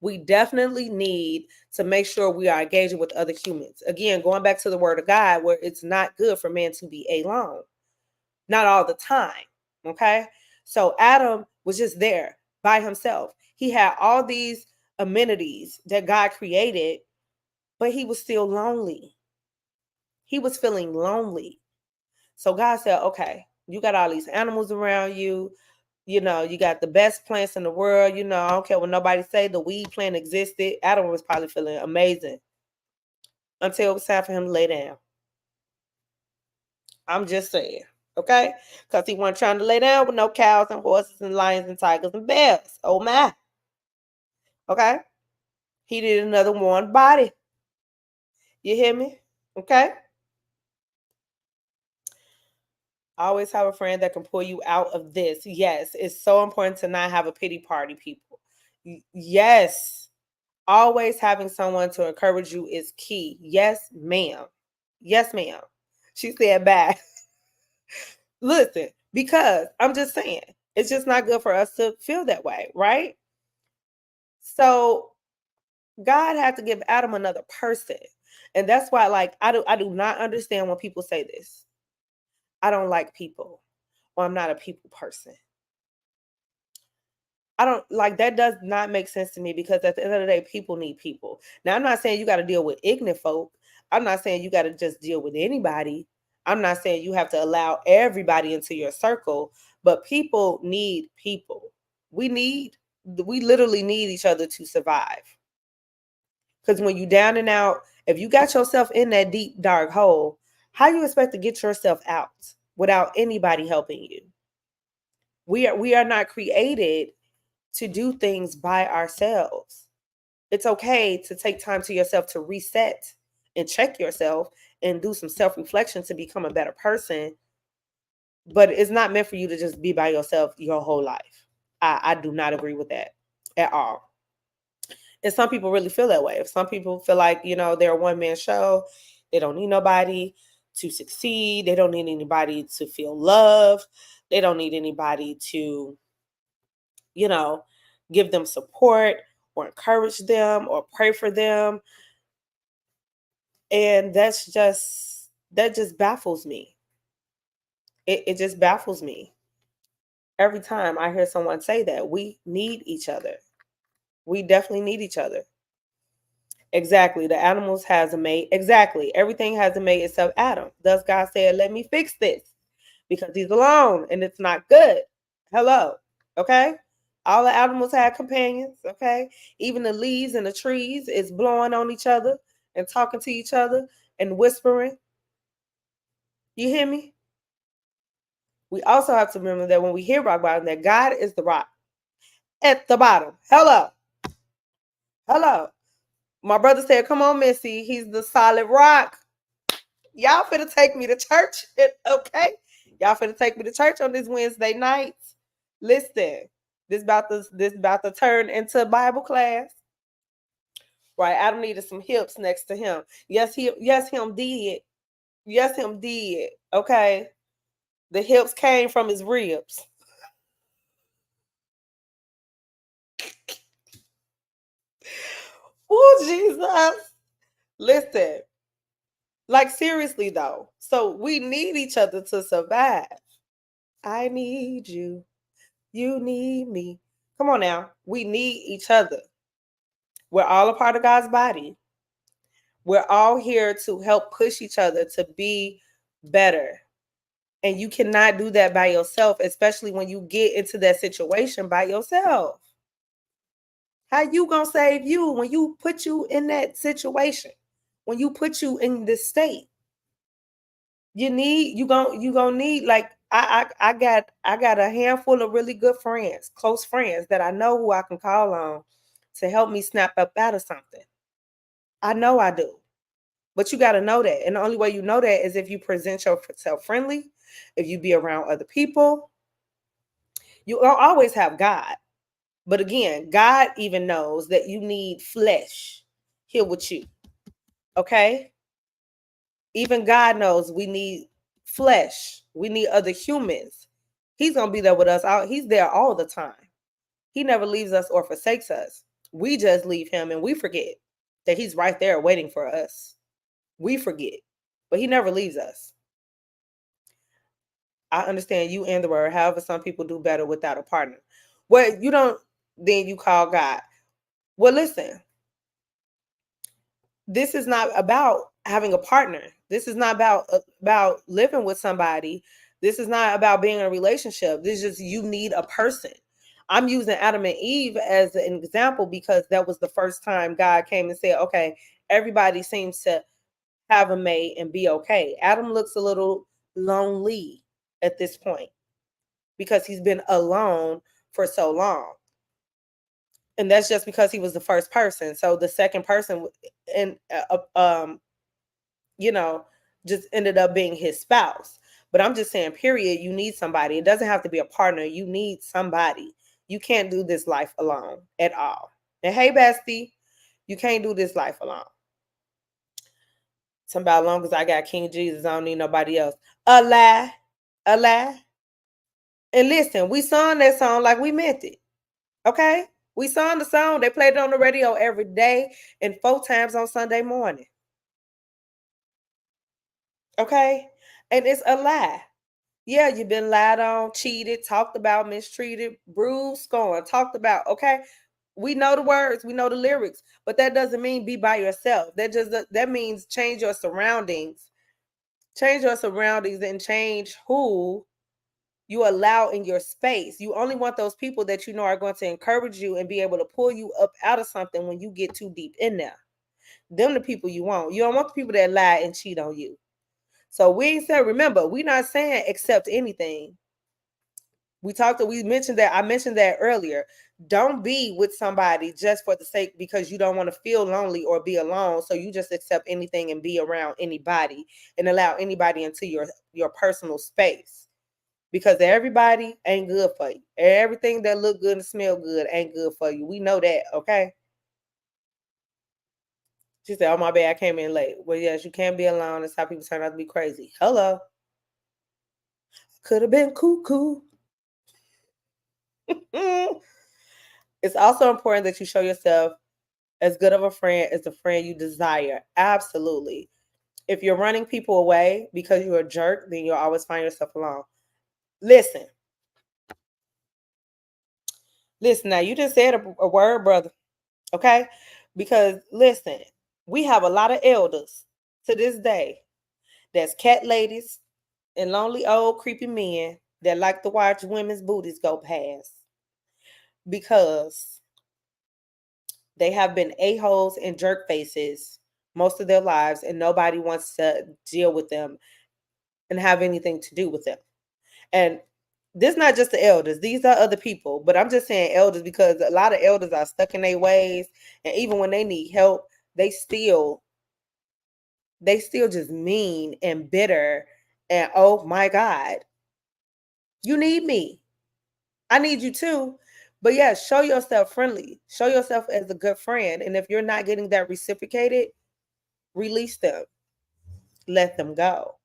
Speaker 1: We definitely need to make sure we are engaging with other humans. Again, going back to the word of God, where it's not good for man to be alone. Not all the time. Okay. So Adam was just there by himself. He had all these amenities that God created, but he was still lonely. He was feeling lonely. So God said, okay, you got all these animals around you. You got the best plants in the world. I don't care what nobody say, the weed plant existed. Adam was probably feeling amazing until it was time for him to lay down. I'm just saying, okay? Because he wasn't trying to lay down with no cows and horses and lions and tigers and bears. Oh, my. Okay? He did another warm body. You hear me? Okay? Always have a friend that can pull you out of this. Yes, it's so important to not have a pity party, people. Yes. Always having someone to encourage you is key. Yes, ma'am. Yes, ma'am. She said bad. Listen, because I'm just saying, it's just not good for us to feel that way, right? So God had to give Adam another person. And that's why, I do not understand when people say this. I don't like people, or I'm not a people person. I don't like that. Does not make sense to me, because at the end of the day, people need people. Now, I'm not saying you got to deal with ignorant folk. I'm not saying you got to just deal with anybody. I'm not saying you have to allow everybody into your circle, but people need people. We literally need each other to survive. Because when you down and out, if you got yourself in that deep, dark hole, how you expect to get yourself out without anybody helping you? We are not created to do things by ourselves. It's okay to take time to yourself to reset and check yourself and do some self-reflection to become a better person. But it's not meant for you to just be by yourself your whole life. I do not agree with that at all. And some people really feel that way. If some people feel like, they're a one-man show, they don't need nobody to succeed. They don't need anybody to feel love. They don't need anybody to, give them support or encourage them or pray for them. And that just baffles me. It just baffles me. Every time I hear someone say that, we need each other. We definitely need each other. Exactly. The animals has a mate. Exactly. Everything has a mate except Adam. Thus God said, let me fix this, because he's alone and it's not good. Hello. Okay. All the animals had companions. Okay. Even the leaves and the trees is blowing on each other and talking to each other and whispering. You hear me? We also have to remember that when we hear rock bottom, that God is the rock at the bottom. Hello. Hello. My brother said, come on, Missy. He's the solid rock. Y'all finna take me to church, okay? Y'all finna take me to church on this Wednesday night. Listen, this about to turn into Bible class. Right? Adam needed some hips next to him. Him did. Yes, him did. Okay. The hips came from his ribs. Oh, Jesus. Listen, like seriously though. So we need each other to survive. I need you. You need me. Come on now. We need each other. We're all a part of God's body. We're all here to help push each other to be better. And you cannot do that by yourself, especially when you get into that situation by yourself. How you gonna save you when you put you in that situation? When you put you in this state? You gonna need like I got a handful of really good friends, close friends that I know who I can call on to help me snap up out of something. I know I do. But you got to know that. And the only way you know that is if you present yourself friendly, if you be around other people. You always have God. But again, God even knows that you need flesh here with you. Okay? Even God knows we need flesh. We need other humans. He's going to be there with us. He's there all the time. He never leaves us or forsakes us. We just leave him and we forget that he's right there waiting for us. We forget, but he never leaves us. I understand you and the word. However, some people do better without a partner. Well, you don't, then you call God. Well, listen, this is not about having a partner. This is not about living with somebody. This is not about being in a relationship. This is just you need a person. I'm using Adam and Eve as an example because that was the first time God came and said, okay, everybody seems to have a mate and be okay. Adam looks a little lonely at this point because he's been alone for so long. And that's just because he was the first person. So the second person and you know, just ended up being his spouse. But I'm just saying, period, you need somebody. It doesn't have to be a partner. You need somebody. You can't do this life alone at all. And hey, bestie, you can't do this life alone. Somebody, as long as I got King Jesus, I don't need nobody else. A lie. A lie. And listen, we sung that song like we meant it. Okay? We sung the song. They played it on the radio every day and 4 times on Sunday morning. Okay? And it's a lie. Yeah, you've been lied on, cheated, talked about, mistreated, bruised, scorned, talked about. Okay? We know the words, we know the lyrics, but that doesn't mean be by yourself. That means change your surroundings. Change your surroundings and change who you allow in your space. You only want those people that you know are going to encourage you and be able to pull you up out of something when you get too deep in there. Them the people you want. You don't want the people that lie and cheat on you. So we ain't said, remember, we're not saying accept anything. We mentioned that. I mentioned that earlier. Don't be with somebody just for the sake because you don't want to feel lonely or be alone. So you just accept anything and be around anybody and allow anybody into your personal space. Because everybody ain't good for you. Everything that look good and smell good ain't good for you. We know that, okay? She said, oh, my bad, I came in late. Well, yes, you can't be alone. That's how people turn out to be crazy. Hello. Could have been cuckoo. It's also important that you show yourself as good of a friend as the friend you desire. Absolutely. If you're running people away because you're a jerk, then you'll always find yourself alone. Listen. Listen, now you just said a word, brother. Okay? Because listen, we have a lot of elders to this day that's cat ladies and lonely old creepy men that like to watch women's booties go past because they have been a-holes and jerk faces most of their lives and nobody wants to deal with them and have anything to do with them. And This not just the elders. These are other people. But I'm just saying elders because a lot of elders are stuck in their ways. And even when they need help, they still just mean and bitter. And oh my God, you need me. I need you too. But yeah, show yourself friendly. Show yourself as a good friend. And if you're not getting that reciprocated, release them. Let them go.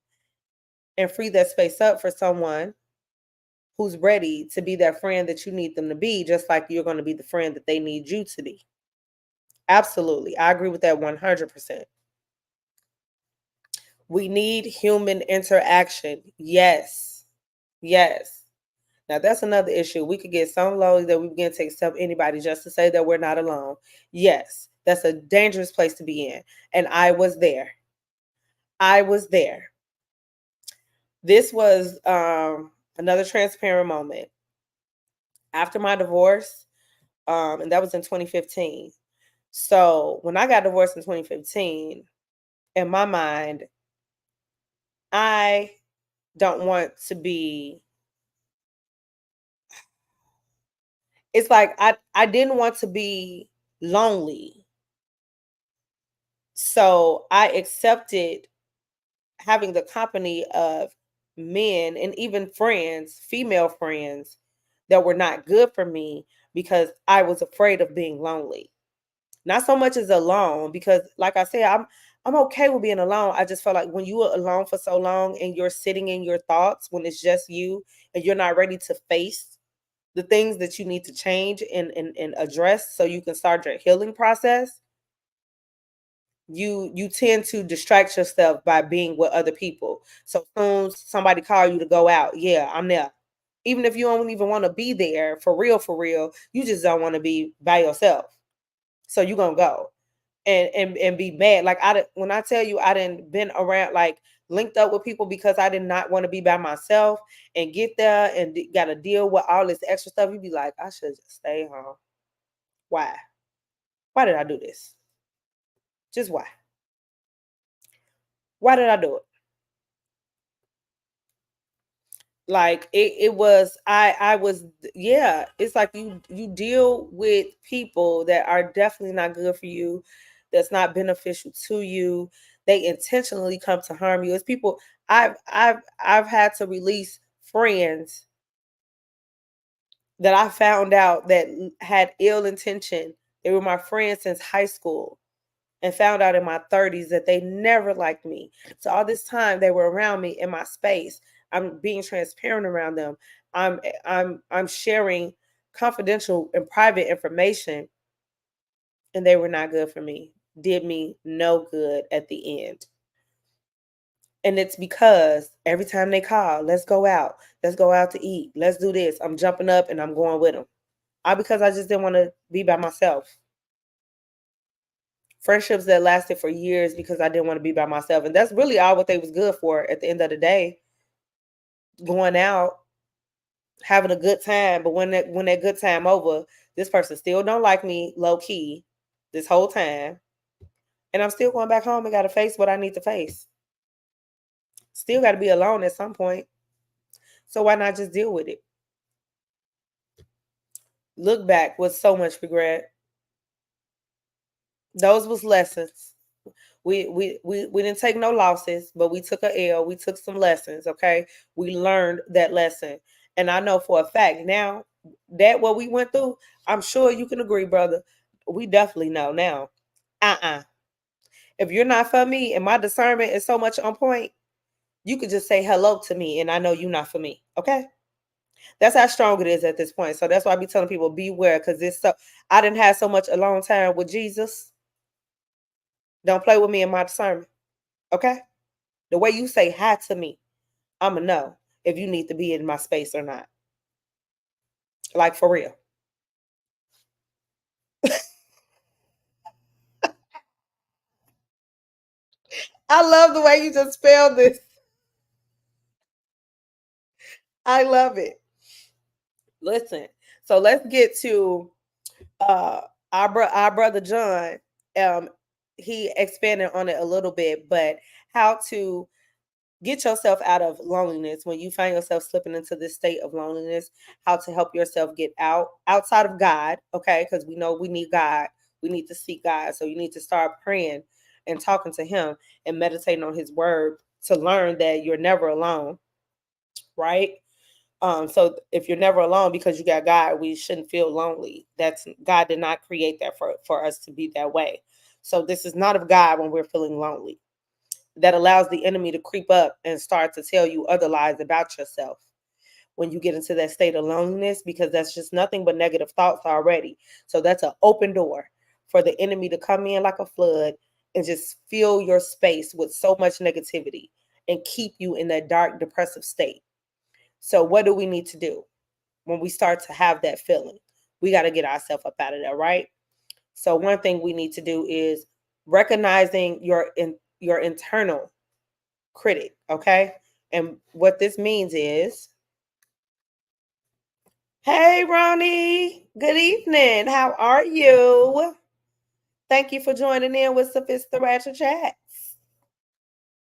Speaker 1: And free that space up for someone who's ready to be that friend that you need them to be, just like you're going to be the friend that they need you to be. Absolutely. I agree with that 100%. We need human interaction. Yes. Yes. Now, that's another issue. We could get so low that we begin to accept anybody just to say that we're not alone. Yes. That's a dangerous place to be in. And I was there. I was there. This was another transparent moment. After my divorce, and that was in 2015. So when I got divorced in 2015, in my mind, I don't want to be, it's like I didn't want to be lonely. So I accepted having the company of men and even friends, female friends that were not good for me because I was afraid of being lonely. Not so much as alone, because like I said, I'm okay with being alone. I just felt like when you are alone for so long and you're sitting in your thoughts when it's just you and you're not ready to face the things that you need to change and address so you can start your healing process, you tend to distract yourself by being with other people. So soon somebody call you to go out, yeah, I'm there. Even if you don't even want to be there for real, you just don't want to be by yourself. So you're gonna go and be mad. Like when I tell you I didn't been around, like linked up with people because I did not want to be by myself and get there and got to deal with all this extra stuff. You'd be like, I should just stay home. Why? Why did I do this? Just why? Why did I do it? Like it was I was, yeah, it's like you deal with people that are definitely not good for you, that's not beneficial to you. They intentionally come to harm you. It's people I've had to release friends that I found out that had ill intention. They were my friends since high school and found out in my 30s that they never liked me. So all this time they were around me in my space. I'm being transparent around them. I'm sharing confidential and private information, and they were not good for me. Did me no good at the end. And it's because every time they call, let's go out. Let's go out to eat. Let's do this. I'm jumping up and I'm going with them. All because I just didn't want to be by myself. Friendships that lasted for years because I didn't want to be by myself. And that's really all what they was good for at the end of the day. Going out, having a good time, but when that good time over, this person still don't like me low key this whole time. And I'm still going back home and gotta face what I need to face. Still gotta be alone at some point. So why not just deal with it? Look back with so much regret. Those was lessons. We didn't take no losses, but we took a L. We took some lessons. Okay, we learned that lesson, and I know for a fact now that what we went through, I'm sure you can agree, brother. We definitely know now. If you're not for me and my discernment is so much on point, you could just say hello to me, and I know you're not for me. Okay, that's how strong it is at this point. So that's why I be telling people beware, because it's so. I didn't have so much alone time with Jesus. Don't play with me in my discernment. Okay. The way you say hi to me, I'ma know if you need to be in my space or not. Like for real. I love the way you just spelled this. I love it. Listen, so let's get to our brother John. Um, he expanded on it a little bit, but how to get yourself out of loneliness. When you find yourself slipping into this state of loneliness, how to help yourself get outside of God, okay? Because we know we need God. We need to seek God. So you need to start praying and talking to him and meditating on his word to learn that you're never alone, right? So if you're never alone because you got God, we shouldn't feel lonely. That's God did not create that for us to be that way. So this is not of God when we're feeling lonely. That allows the enemy to creep up and start to tell you other lies about yourself when you get into that state of loneliness, because that's just nothing but negative thoughts already. So that's an open door for the enemy to come in like a flood and just fill your space with so much negativity and keep you in that dark, depressive state. So what do we need to do when we start to have that feeling? We got to get ourselves up out of there, right? So one thing we need to do is recognizing your internal critic, okay? And what this means is, hey, Ronnie, good evening. How are you? Thank you for joining in with Sophista Ratchet Chats.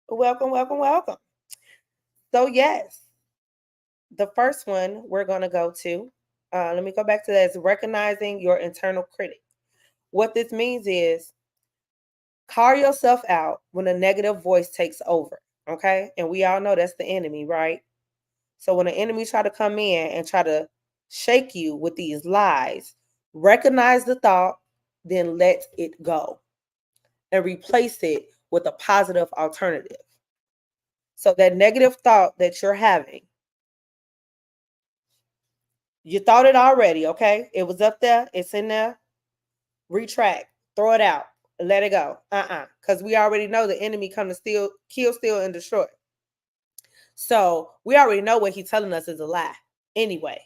Speaker 1: Welcome, welcome, welcome. So, yes, the first one we're going to go to, let me go back to that, is recognizing your internal critic. What this means is call yourself out when a negative voice takes over, okay? And we all know that's the enemy, right? So when the enemy try to come in and try to shake you with these lies, recognize the thought, then let it go and replace it with a positive alternative. So that negative thought that you're having, you thought it already, okay? It was up there, it's in there. Retract, throw it out, let it go. Because we already know the enemy come to steal, kill, steal, and destroy. So we already know what he's telling us is a lie anyway.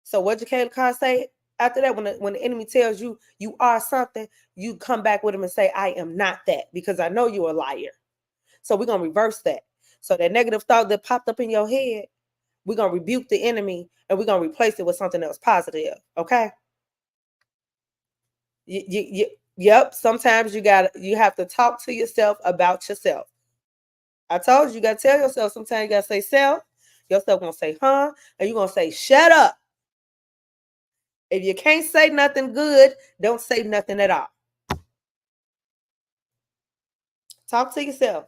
Speaker 1: So what did Caleb Carr say after that? When the enemy tells you you are something, you come back with him and say, I am not that, because I know you're a liar. So we're going to reverse that. So that negative thought that popped up in your head, we're going to rebuke the enemy and we're going to replace it with something else positive. Okay? Yep. Sometimes you have to talk to yourself about yourself. I told you, you got to tell yourself. Sometimes you got to say self. Yourself going to say, huh? And you're going to say, shut up. If you can't say nothing good, don't say nothing at all. Talk to yourself.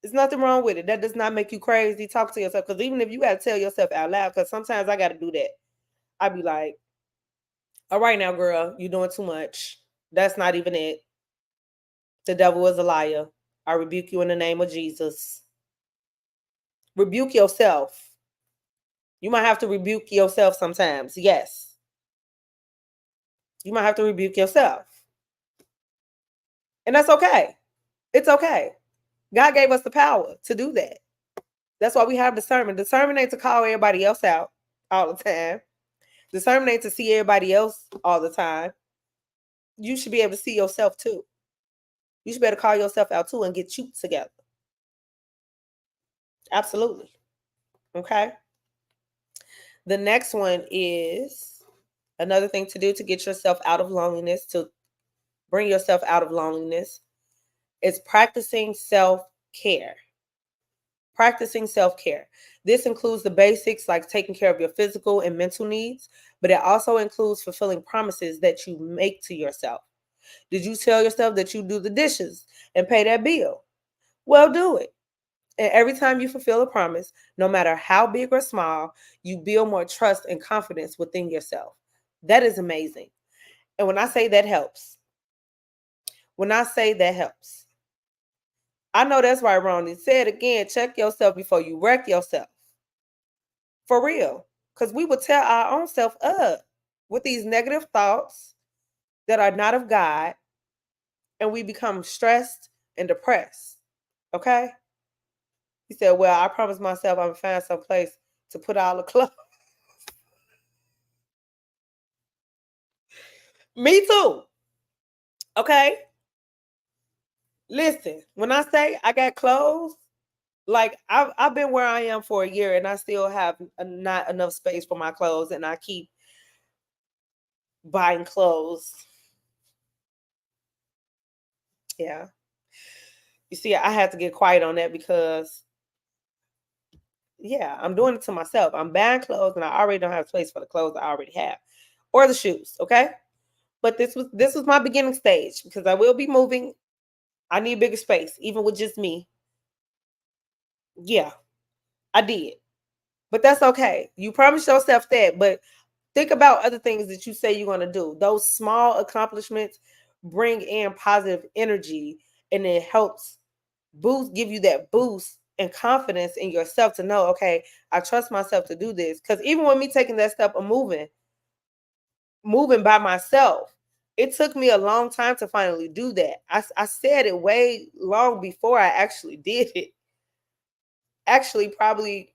Speaker 1: There's nothing wrong with it. That does not make you crazy. Talk to yourself. Because even if you got to tell yourself out loud, because sometimes I got to do that. I be like, all right now, girl, you're doing too much. That's not even it. The devil is a liar. I rebuke you in the name of Jesus. Rebuke yourself. You might have to rebuke yourself sometimes. Yes. You might have to rebuke yourself. And that's okay. It's okay. God gave us the power to do that. That's why we have discernment. Discernment ain't to call everybody else out all the time. Discernment ain't to see everybody else all the time. You should be able to see yourself too. You should be able to call yourself out too and get you together. Absolutely. Okay. The next one is another thing to do to get yourself out of loneliness, to bring yourself out of loneliness, is practicing self-care. Practicing self-care. This includes the basics like taking care of your physical and mental needs, but it also includes fulfilling promises that you make to yourself. Did you tell yourself that you do the dishes and pay that bill? Well, do it. And every time you fulfill a promise, no matter how big or small, you build more trust and confidence within yourself. That is amazing. And when I say that helps, I know that's right, Ronnie. Say it again. Check yourself before you wreck yourself. For real. Because we would tear our own self up with these negative thoughts that are not of God, and we become stressed and depressed. Okay? He said, well, I promised myself I'm going to find some place to put all the clothes. Me too. Okay? Listen, when I say I got clothes, like I've been where I am for a year and I still have not enough space for my clothes, and I keep buying clothes. Yeah. You see, I had to get quiet on that because, yeah, I'm doing it to myself. I'm buying clothes and I already don't have space for the clothes I already have or the shoes. Okay. But this was my beginning stage because I will be moving. I need bigger space, even with just me. Yeah, I did. But that's okay. You promised yourself that. But think about other things that you say you're going to do. Those small accomplishments bring in positive energy and it helps give you that boost and confidence in yourself to know, okay, I trust myself to do this. Because even with me taking that step of moving by myself, it took me a long time to finally do that. I said it way long before I actually did it. Actually, probably,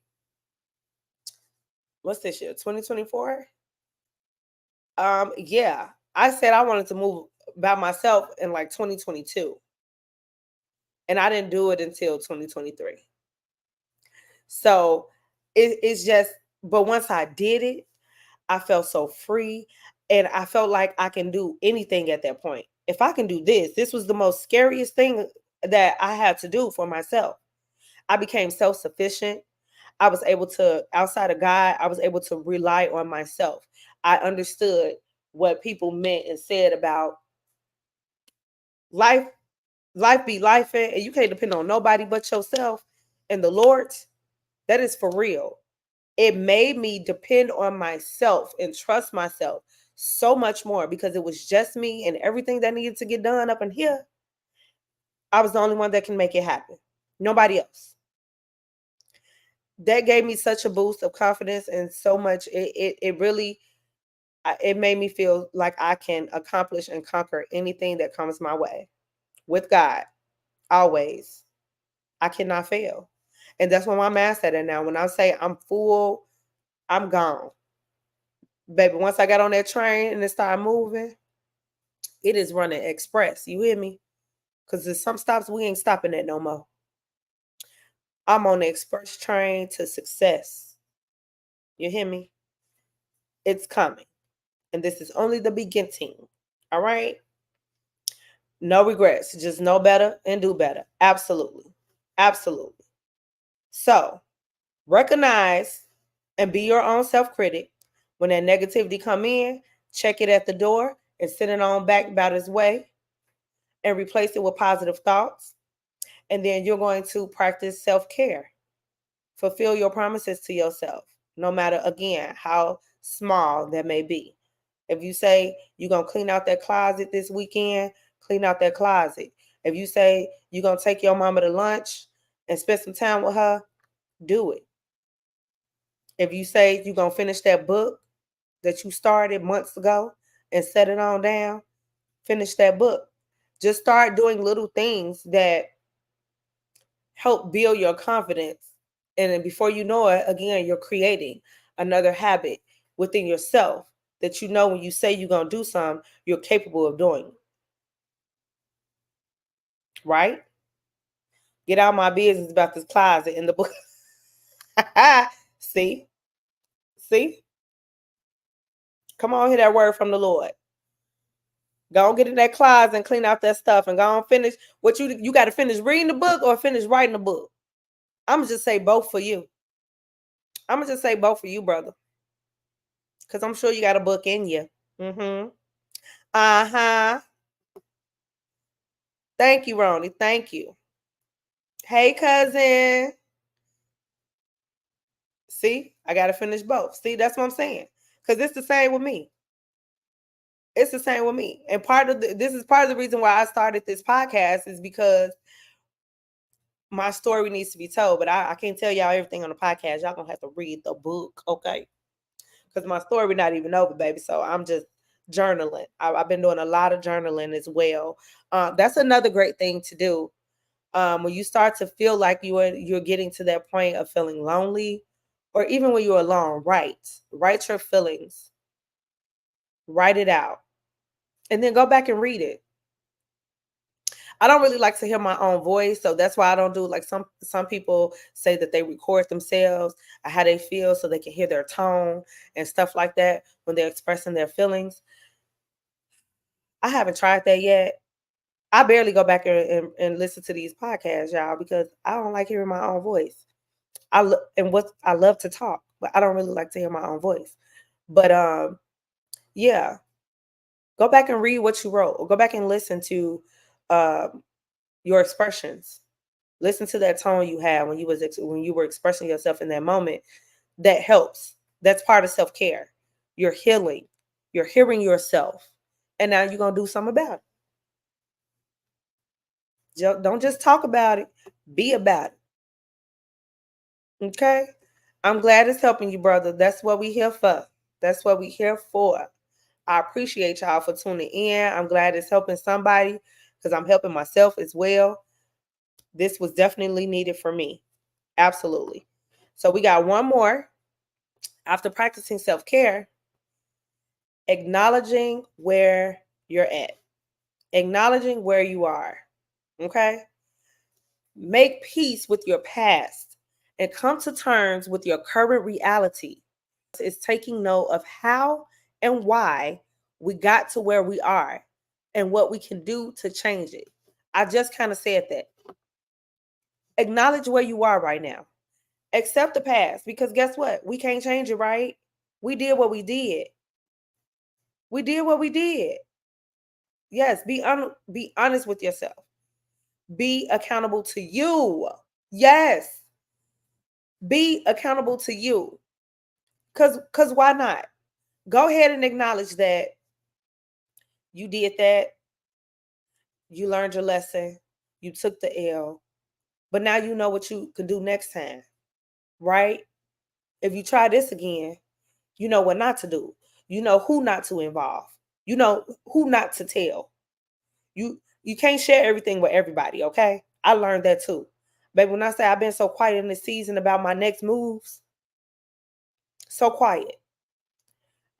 Speaker 1: what's this year? 2024? Yeah. I said I wanted to move by myself in like 2022. And I didn't do it until 2023. So it's just, but once I did it, I felt so free and I felt like I can do anything at that point. If I can do this was the most scariest thing that I had to do for myself. I became self sufficient. I was able to, outside of God, I was able to rely on myself. I understood what people meant and said about life. Life be life, and you can't depend on nobody but yourself and the Lord. That is for real. It made me depend on myself and trust myself so much more because it was just me and everything that needed to get done up in here. I was the only one that can make it happen. Nobody else. That gave me such a boost of confidence and so much. It really it made me feel like I can accomplish and conquer anything that comes my way with God. Always, I cannot fail, and that's where my mindset at now. When I say I'm full, I'm gone. Baby, once I got on that train and it started moving, it is running express. You hear me? Because there's some stops we ain't stopping at no more. I'm on the express train to success. You hear me? It's coming. And this is only the beginning. All right? No regrets. Just know better and do better. Absolutely. Absolutely. So recognize and be your own self-critic. When that negativity come in, check it at the door and send it on back about its way and replace it with positive thoughts. And then you're going to practice self-care. Fulfill your promises to yourself, no matter, again, how small that may be. If you say you're going to clean out that closet this weekend, clean out that closet. If you say you're going to take your mama to lunch and spend some time with her, do it. If you say you're going to finish that book that you started months ago and set it on down, finish that book. Just start doing little things that help build your confidence. And then before you know it, again, you're creating another habit within yourself that you know when you say you're going to do something, you're capable of doing. Right? Get out my business about this closet in the book. See? See? Come on, hear that word from the Lord. Go on, get in that closet and clean out that stuff and go on finish what you got to finish reading the book or finish writing the book. I'm going to just say both for you. I'm going to just say both for you, brother. Because I'm sure you got a book in you. Mm-hmm. Uh-huh. Thank you, Ronnie. Thank you. Hey, cousin. See, I got to finish both. See, that's what I'm saying. Because it's the same with me. It's the same with me. And this is part of the reason why I started this podcast is because my story needs to be told. But I can't tell y'all everything on the podcast. Y'all going to have to read the book, okay? Because my story not even over, baby. So I'm just journaling. I've been doing a lot of journaling as well. That's another great thing to do. When you start to feel like you're getting to that point of feeling lonely, or even when you're alone, write your feelings, write it out, and then go back and read it. I don't really like to hear my own voice, so that's why I don't do like some people say that they record themselves, how they feel, so they can hear their tone and stuff like that when they're expressing their feelings. I haven't tried that yet. I barely go back and listen to these podcasts, y'all, because I don't like hearing my own voice. I love to talk, but I don't really like to hear my own voice. But yeah, go back and read what you wrote, or go back and listen to your expressions. Listen to that tone you had when you were expressing yourself in that moment. That helps. That's part of self-care. You're healing. You're hearing yourself. And now you're going to do something about it. Don't just talk about it. Be about it. Okay? I'm glad it's helping you, brother. That's what we here for. That's what we here for. I appreciate y'all for tuning in. I'm glad it's helping somebody because I'm helping myself as well. This was definitely needed for me. Absolutely. So we got one more. After practicing self-care, acknowledging where you're at. Acknowledging where you are. Okay? Make peace with your past and come to terms with your current reality. It's taking note of how and why we got to where we are and what we can do to change it. I just kind of said that. Acknowledge where you are right now. Accept the past, because guess what? We can't change it, right? We did what we did. We did what we did. Yes, be honest with yourself. Be accountable to you. Yes. Be accountable to you. Cuz why not? Go ahead and acknowledge that you did that. You learned your lesson. You took the L. But now you know what you can do next time. Right? If you try this again, you know what not to do. You know who not to involve. You know who not to tell. You can't share everything with everybody, okay? I learned that too. Baby, when I say I've been so quiet in this season about my next moves, so quiet,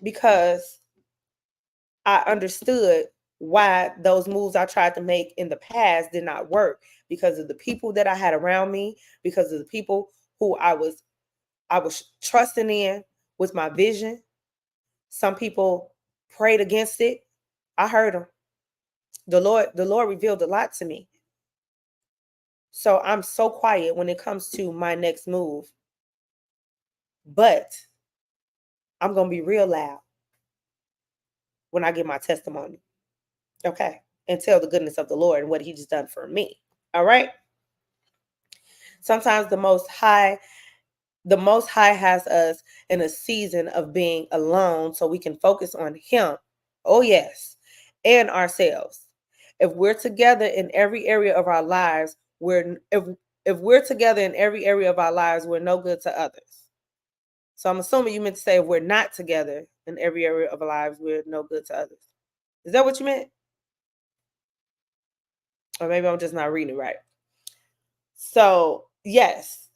Speaker 1: because I understood why those moves I tried to make in the past did not work, because of the people that I had around me, because of the people who I was trusting in with my vision. Some people prayed against it. I heard them. The Lord revealed a lot to me. So I'm so quiet when it comes to my next move. But I'm going to be real loud when I give my testimony. Okay? And tell the goodness of the Lord and what he just done for me. All right? Sometimes the most high has us in a season of being alone so we can focus on him. Oh yes. And ourselves. If we're together in every area of our lives, if we're together in every area of our lives, we're no good to others. So I'm assuming you meant to say if we're not together in every area of our lives, we're no good to others. Is that what you meant? Or maybe I'm just not reading it right. So, yes,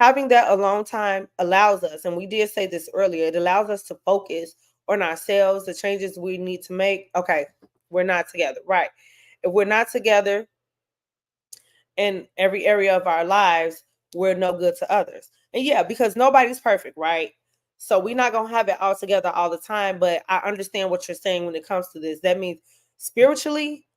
Speaker 1: having that alone time allows us, and we did say this earlier, it allows us to focus on ourselves, the changes we need to make. Okay, we're not together. Right. If we're not together in every area of our lives, we're no good to others. And yeah, because nobody's perfect, right? So we're not going to have it all together all the time. But I understand what you're saying when it comes to this. That means spiritually,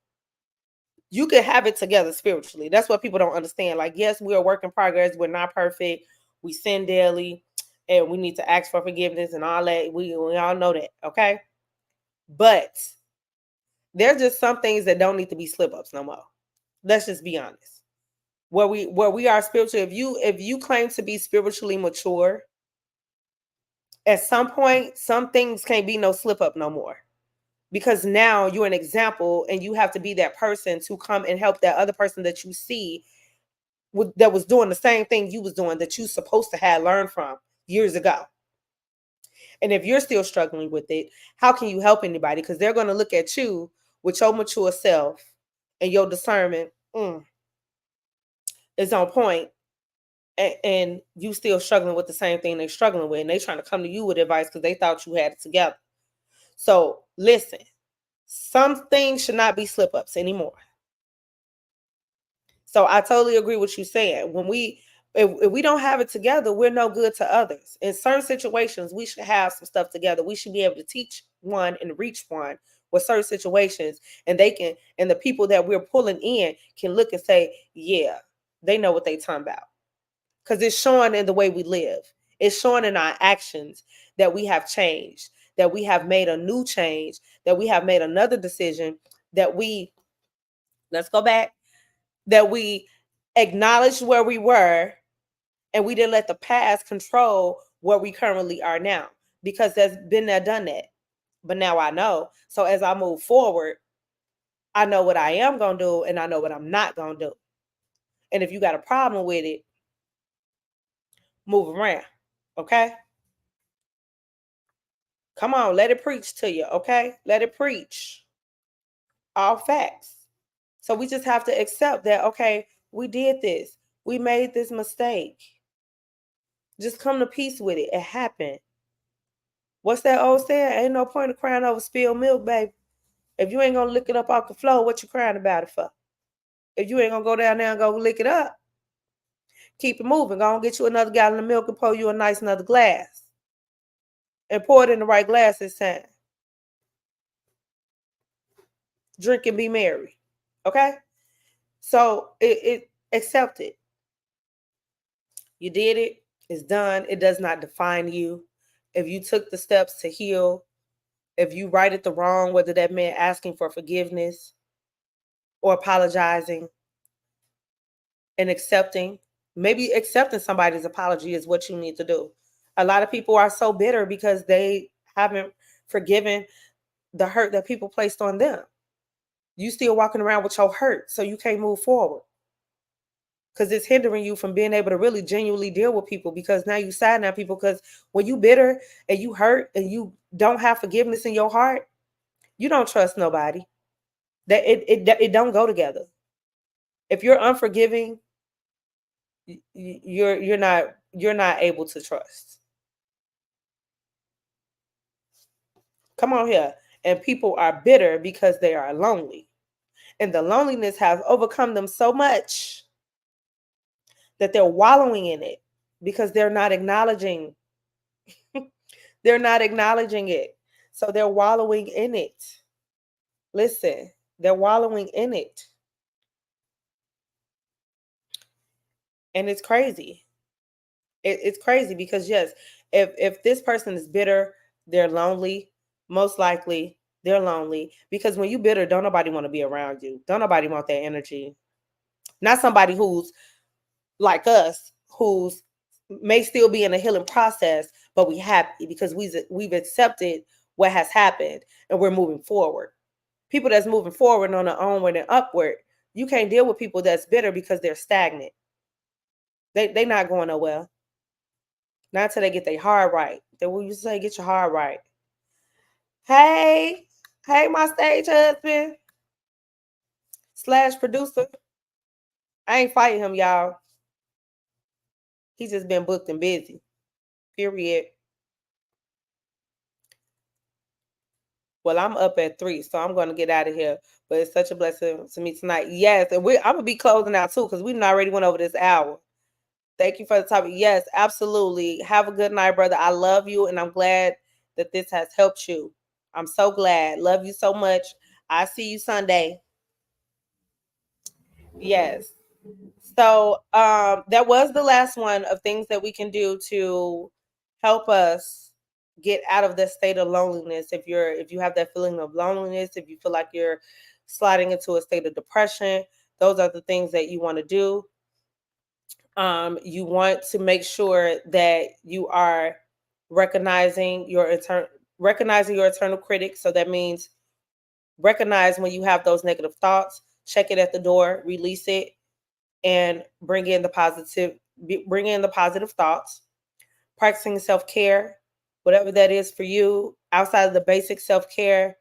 Speaker 1: you can have it together spiritually. That's what people don't understand. Like, yes, we are a work in progress. We're not perfect. We sin daily and we need to ask for forgiveness and all that. We all know that. Okay. But there's just some things that don't need to be slip ups no more. Let's just be honest. Where we are spiritually, if you claim to be spiritually mature, at some point, some things can't be no slip up no more. Because now you're an example and you have to be that person to come and help that other person that you see that was doing the same thing you was doing, that you supposed to have learned from years ago. And if you're still struggling with it, how can you help anybody? Because they're going to look at you with your mature self and your discernment is on point, and you still struggling with the same thing they're struggling with, and they trying to come to you with advice because they thought you had it together. So listen, some things should not be slip ups anymore. So I totally agree with you saying. If we don't have it together, we're no good to others. In certain situations, we should have some stuff together. We should be able to teach one and reach one with certain situations, and the people that we're pulling in can look and say, yeah, they know what they talking about. Because it's showing in the way we live. It's showing in our actions that we have changed, that we have made a new change, that we have made another decision, that let's go back, that we acknowledged where we were, and we didn't let the past control where we currently are now, because there's been there, done that. But now I know. So as I move forward, I know what I am going to do, and I know what I'm not going to do. And if you got a problem with it, move around. Okay? Come on, let it preach to you. Okay? Let it preach. All facts. So we just have to accept that, okay, we did this. We made this mistake. Just come to peace with it. It happened. What's that old saying? Ain't no point of crying over spilled milk, baby. If you ain't gonna lick it up off the floor, what you crying about it for? If you ain't gonna go down there and go lick it up, keep it moving. Go and get you another gallon of milk and pour you a nice another glass. And pour it in the right glass this time. Drink and be merry. Okay? So it accept it. You did it. It's done. It does not define you. If you took the steps to heal, if you righted the wrong, whether that meant asking for forgiveness or apologizing and accepting, maybe accepting somebody's apology is what you need to do. A lot of people are so bitter because they haven't forgiven the hurt that people placed on them. You still walking around with your hurt, so you can't move forward. Because it's hindering you from being able to really genuinely deal with people, because now you sad at people, because when you bitter and you hurt and you don't have forgiveness in your heart, you don't trust nobody. That it don't go together. If you're unforgiving, you're not able to trust. Come on here. And people are bitter because they are lonely. And the loneliness has overcome them so much that they're wallowing in it because they're not acknowledging. They're not acknowledging it. So they're wallowing in it. Listen, they're wallowing in it. And it's crazy. It's crazy because, yes, if this person is bitter, they're lonely. Most likely they're lonely, because when you bitter, don't nobody want to be around you. Don't nobody want that energy. Not somebody who's like us, who's may still be in a healing process, but we happy because we've accepted what has happened and we're moving forward. People that's moving forward on their own and upward, you can't deal with people that's bitter because they're stagnant. They not going nowhere. Not until they get their heart right. Then when you say get your heart right. Hey, my stage husband / producer. I ain't fighting him, y'all. He's just been booked and busy. Period. Well, I'm up at 3, so I'm going to get out of here. But it's such a blessing to me tonight. Yes, and I'm going to be closing out too, because we already went over this hour. Thank you for the topic. Yes, absolutely. Have a good night, brother. I love you, and I'm glad that this has helped you. I'm so glad. Love you so much. I see you Sunday. Yes. So that was the last one of things that we can do to help us get out of the state of loneliness. If you have that feeling of loneliness, if you feel like you're sliding into a state of depression, those are the things that you want to do. You want to make sure that you are recognizing your eternal critic. So that means recognize when you have those negative thoughts, check it at the door, release it, and bring in the positive thoughts. Practicing self-care, whatever that is for you, outside of the basic self-care,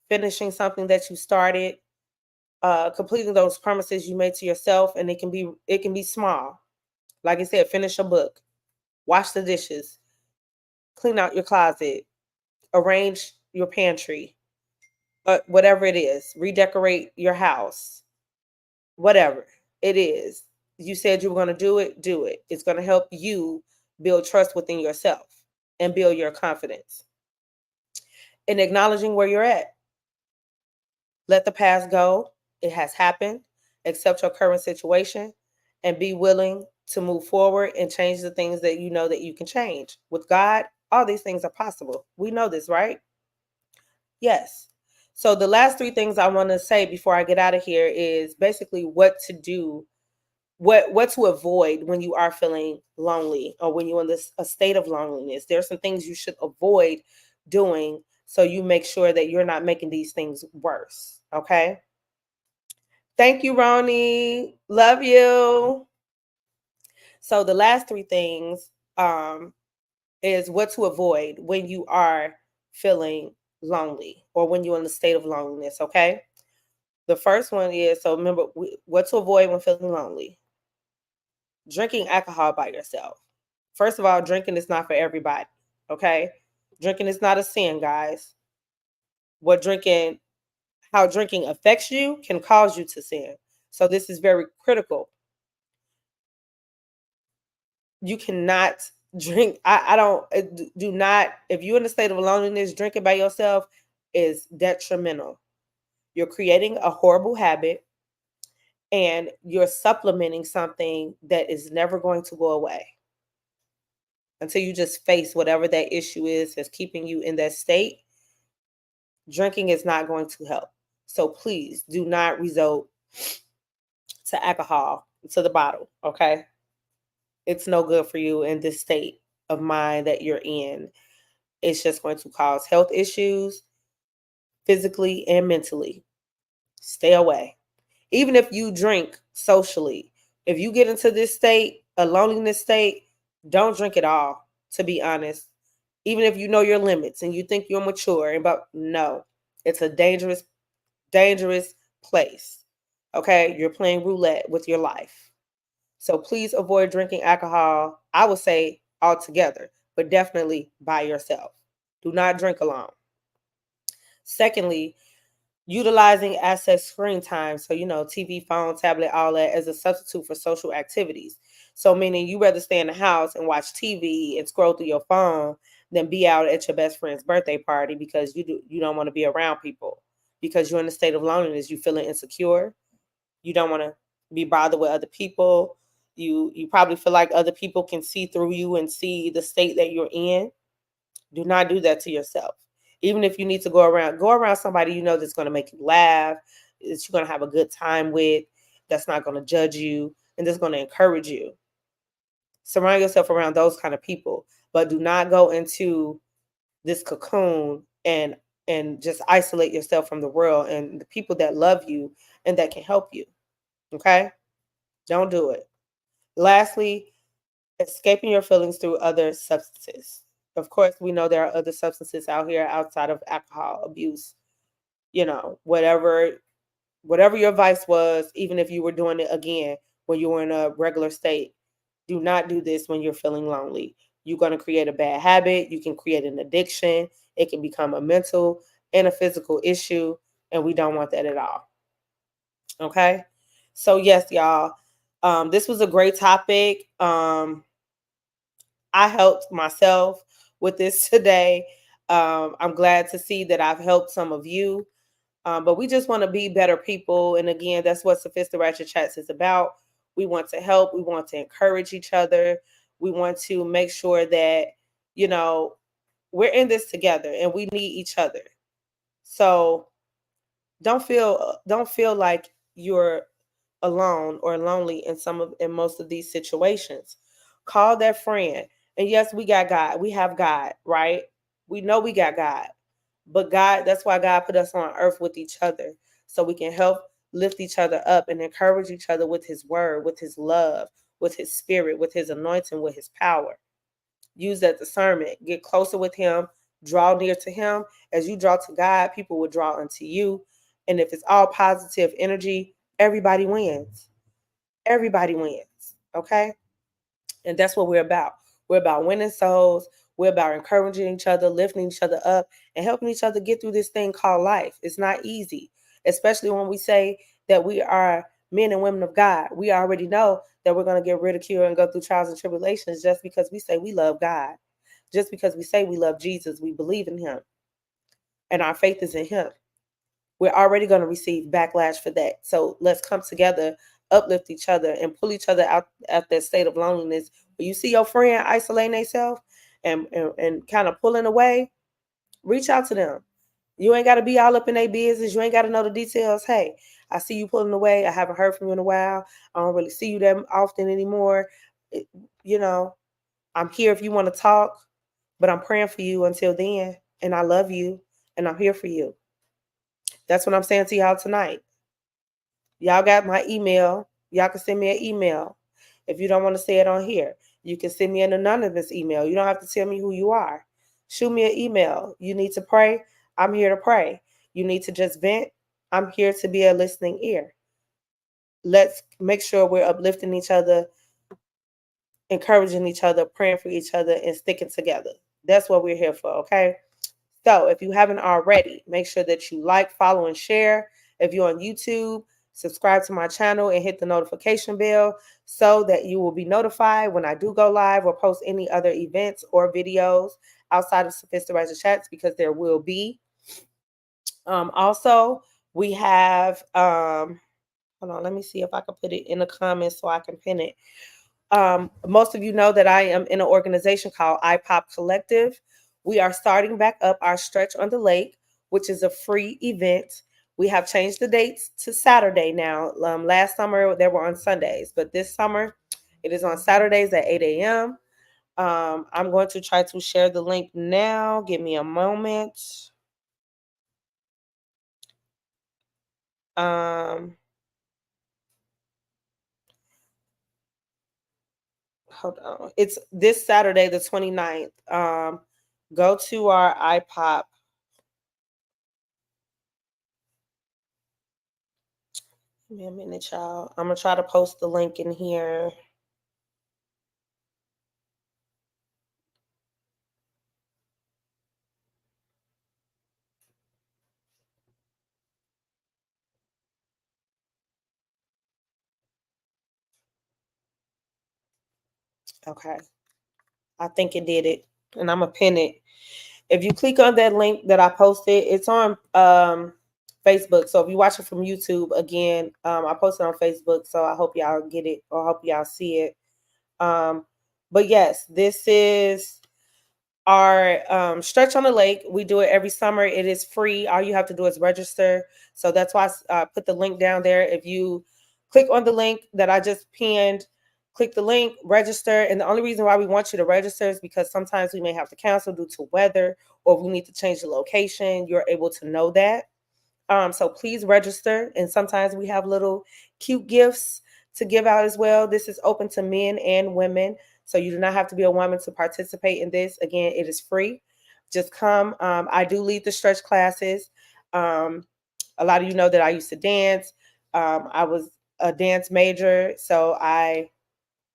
Speaker 1: finishing something that you started, completing those promises you made to yourself, and it can be small. Like I said, finish a book, wash the dishes, clean out your closet, arrange your pantry, whatever it is, redecorate your house, whatever it is. You said you were going to do it, do it. It's going to help you build trust within yourself and build your confidence. And acknowledging where you're at. Let the past go. It has happened. Accept your current situation and be willing to move forward and change the things that you know that you can change. With God, all these things are possible. We know this, right? Yes. So the last three things I want to say before I get out of here is basically what to do, what to avoid when you are feeling lonely or when you're in this a state of loneliness. There are some things you should avoid doing so you make sure that you're not making these things worse. Okay. Thank you, Ronnie. Love you. So the last three things is what to avoid when you are feeling lonely or when you're in a state of loneliness. Okay. The first one is, so remember what to avoid when feeling lonely. Drinking alcohol by yourself. First of all, drinking is not for everybody. Okay. Drinking is not a sin, guys. What drinking, how drinking affects you can cause you to sin. So this is very critical. You cannot drink. I don't do not, if you're in a state of loneliness, drinking by yourself is detrimental. You're creating a horrible habit and you're supplementing something that is never going to go away until you just face whatever that issue is that's keeping you in that state. Drinking is not going to help. So please do not resort to alcohol, to the bottle, okay? It's no good for you in this state of mind that you're in. It's just going to cause health issues physically and mentally. Stay away. Even if you drink socially, if you get into this state, a loneliness state, don't drink at all, to be honest. Even if you know your limits and you think you're mature, but no, it's a dangerous, dangerous place. Okay, you're playing roulette with your life. So please avoid drinking alcohol. I would say altogether, but definitely by yourself. Do not drink alone. Secondly, utilizing excess screen time. So, TV, phone, tablet, all that as a substitute for social activities. So, meaning you rather stay in the house and watch TV and scroll through your phone than be out at your best friend's birthday party because you don't want to be around people because you're in a state of loneliness. You feeling insecure. You don't want to be bothered with other people. You probably feel like other people can see through you and see the state that you're in. Do not do that to yourself. Even if you need to go around somebody you know that's going to make you laugh, that you're going to have a good time with, that's not going to judge you, and that's going to encourage you. Surround yourself around those kind of people, but do not go into this cocoon and just isolate yourself from the world and the people that love you and that can help you. Okay? Don't do it. Lastly, escaping your feelings through other substances. Of course, we know there are other substances out here outside of alcohol abuse. Whatever your vice was, even if you were doing it again when you were in a regular state, do not do this when you're feeling lonely. You're going to create a bad habit. You can create an addiction. It can become a mental and a physical issue, and we don't want that at all. Okay? So, yes, y'all, this was a great topic. I helped myself with this today. I'm glad to see that I've helped some of you. But we just want to be better people. And again, that's what Sophista Ratchet Chats is about. We want to help. We want to encourage each other. We want to make sure that, we're in this together and we need each other. So don't feel like you're alone or lonely in most of these situations. Call that friend. And yes, we got God. We have God, right? We know we got God. But God, that's why God put us on earth with each other. So we can help lift each other up and encourage each other with his word, with his love, with his spirit, with his anointing, with his power. Use that discernment. Get closer with him. Draw near to him. As you draw to God, people will draw unto you. And if it's all positive energy, everybody wins. Everybody wins. Okay? And that's what we're about. We're about winning souls. We're about encouraging each other, lifting each other up, and helping each other get through this thing called life. It's not easy, especially when we say that we are men and women of God. We already know that we're going to get ridiculed and go through trials and tribulations just because we say we love God. Just because we say we love Jesus, we believe in him. And our faith is in him. we're already going to receive backlash for that. So let's come together, uplift each other, and pull each other out that state of loneliness. When you see your friend isolating themselves and kind of pulling away, reach out to them. You ain't got to be all up in their business. You ain't got to know the details. Hey, I see you pulling away. I haven't heard from you in a while. I don't really see you that often anymore. You know, I'm here if you want to talk, but I'm praying for you until then. And I love you and I'm here for you. That's what I'm saying to y'all tonight. Y'all got my email. Y'all can send me an email. If you don't want to say it on here, you can send me an anonymous email. You don't have to tell me who you are. Shoot me an email. You need to pray. I'm here to pray. You need to just vent. I'm here to be a listening ear. Let's make sure we're uplifting each other, encouraging each other, praying for each other, and sticking together. That's what we're here for, okay? So if you haven't already, make sure that you like, follow, and share. If you're on YouTube, subscribe to my channel and hit the notification bell so that you will be notified when I do go live or post any other events or videos outside of Sophisticated Chats, because there will be. Also, we have, hold on, let me see if I can put it in the comments so I can pin it. Most of you know that I am in an organization called iPop Collective. We are starting back up our Stretch on the Lake, which is a free event. We have changed the dates to Saturday now. Last summer, they were on Sundays, but this summer, it is on Saturdays at 8 a.m. I'm going to try to share the link now. Give me a moment. Hold on. It's this Saturday, the 29th. Go to our iPop. Give me a minute, y'all. I'm going to try to post the link in here. Okay. I think it did it. And I'm going to pin it. If you click on that link that I posted, it's on Facebook. So if you watch it from YouTube, again, I posted on Facebook. So I hope y'all get it or hope y'all see it. But yes, this is our Stretch on the Lake. We do it every summer. It is free. All you have to do is register. So that's why I put the link down there. If you click on the link that I just pinned, click the link, register. And the only reason why we want you to register is because sometimes we may have to cancel due to weather, or if we need to change the location. You're able to know that. So please register. And sometimes we have little cute gifts to give out as well. This is open to men and women. So you do not have to be a woman to participate in this. Again, it is free. Just come. I do lead the stretch classes. A lot of you know that I used to dance. I was a dance major. So I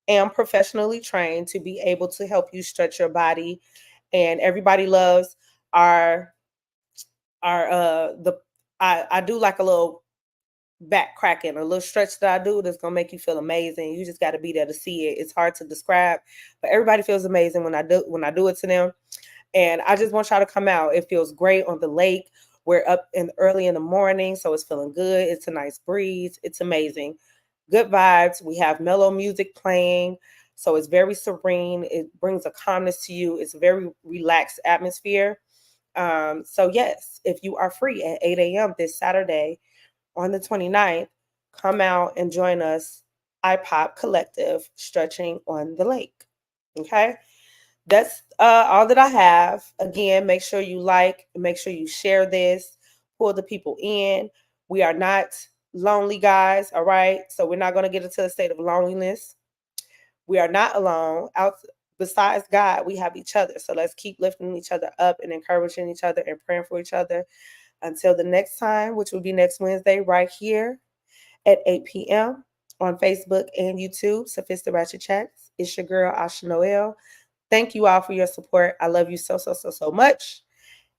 Speaker 1: am professionally trained to be able to help you stretch your body. And everybody loves our I do like a little back cracking, a little stretch that I do that's gonna make you feel amazing. You just got to be there to see it. It's hard to describe, but everybody feels amazing when I do it to them. And I just want y'all to come out. It feels great on the lake. We're up early in the morning, so it's feeling good. It's a nice breeze. It's amazing. Good vibes. We have mellow music playing, so it's very serene. It brings a calmness to you. It's a very relaxed atmosphere. So yes, if you are free at 8 a.m. this Saturday on the 29th, come out and join us, iPop Collective, Stretching on the Lake. Okay? That's all that I have. Again, make sure you like, make sure you share this, pull the people in. We are not lonely, guys, all right? So we're not going to get into a state of loneliness. We are not alone. Besides God, we have each other. So let's keep lifting each other up and encouraging each other and praying for each other. Until the next time, which will be next Wednesday, right here at 8 p.m. on Facebook and YouTube, Sophisticated Ratchet Chats. It's your girl, Asha Noel. Thank you all for your support. I love you so much.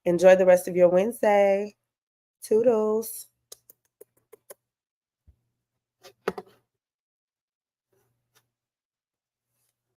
Speaker 1: Enjoy the rest of your Wednesday. Toodles.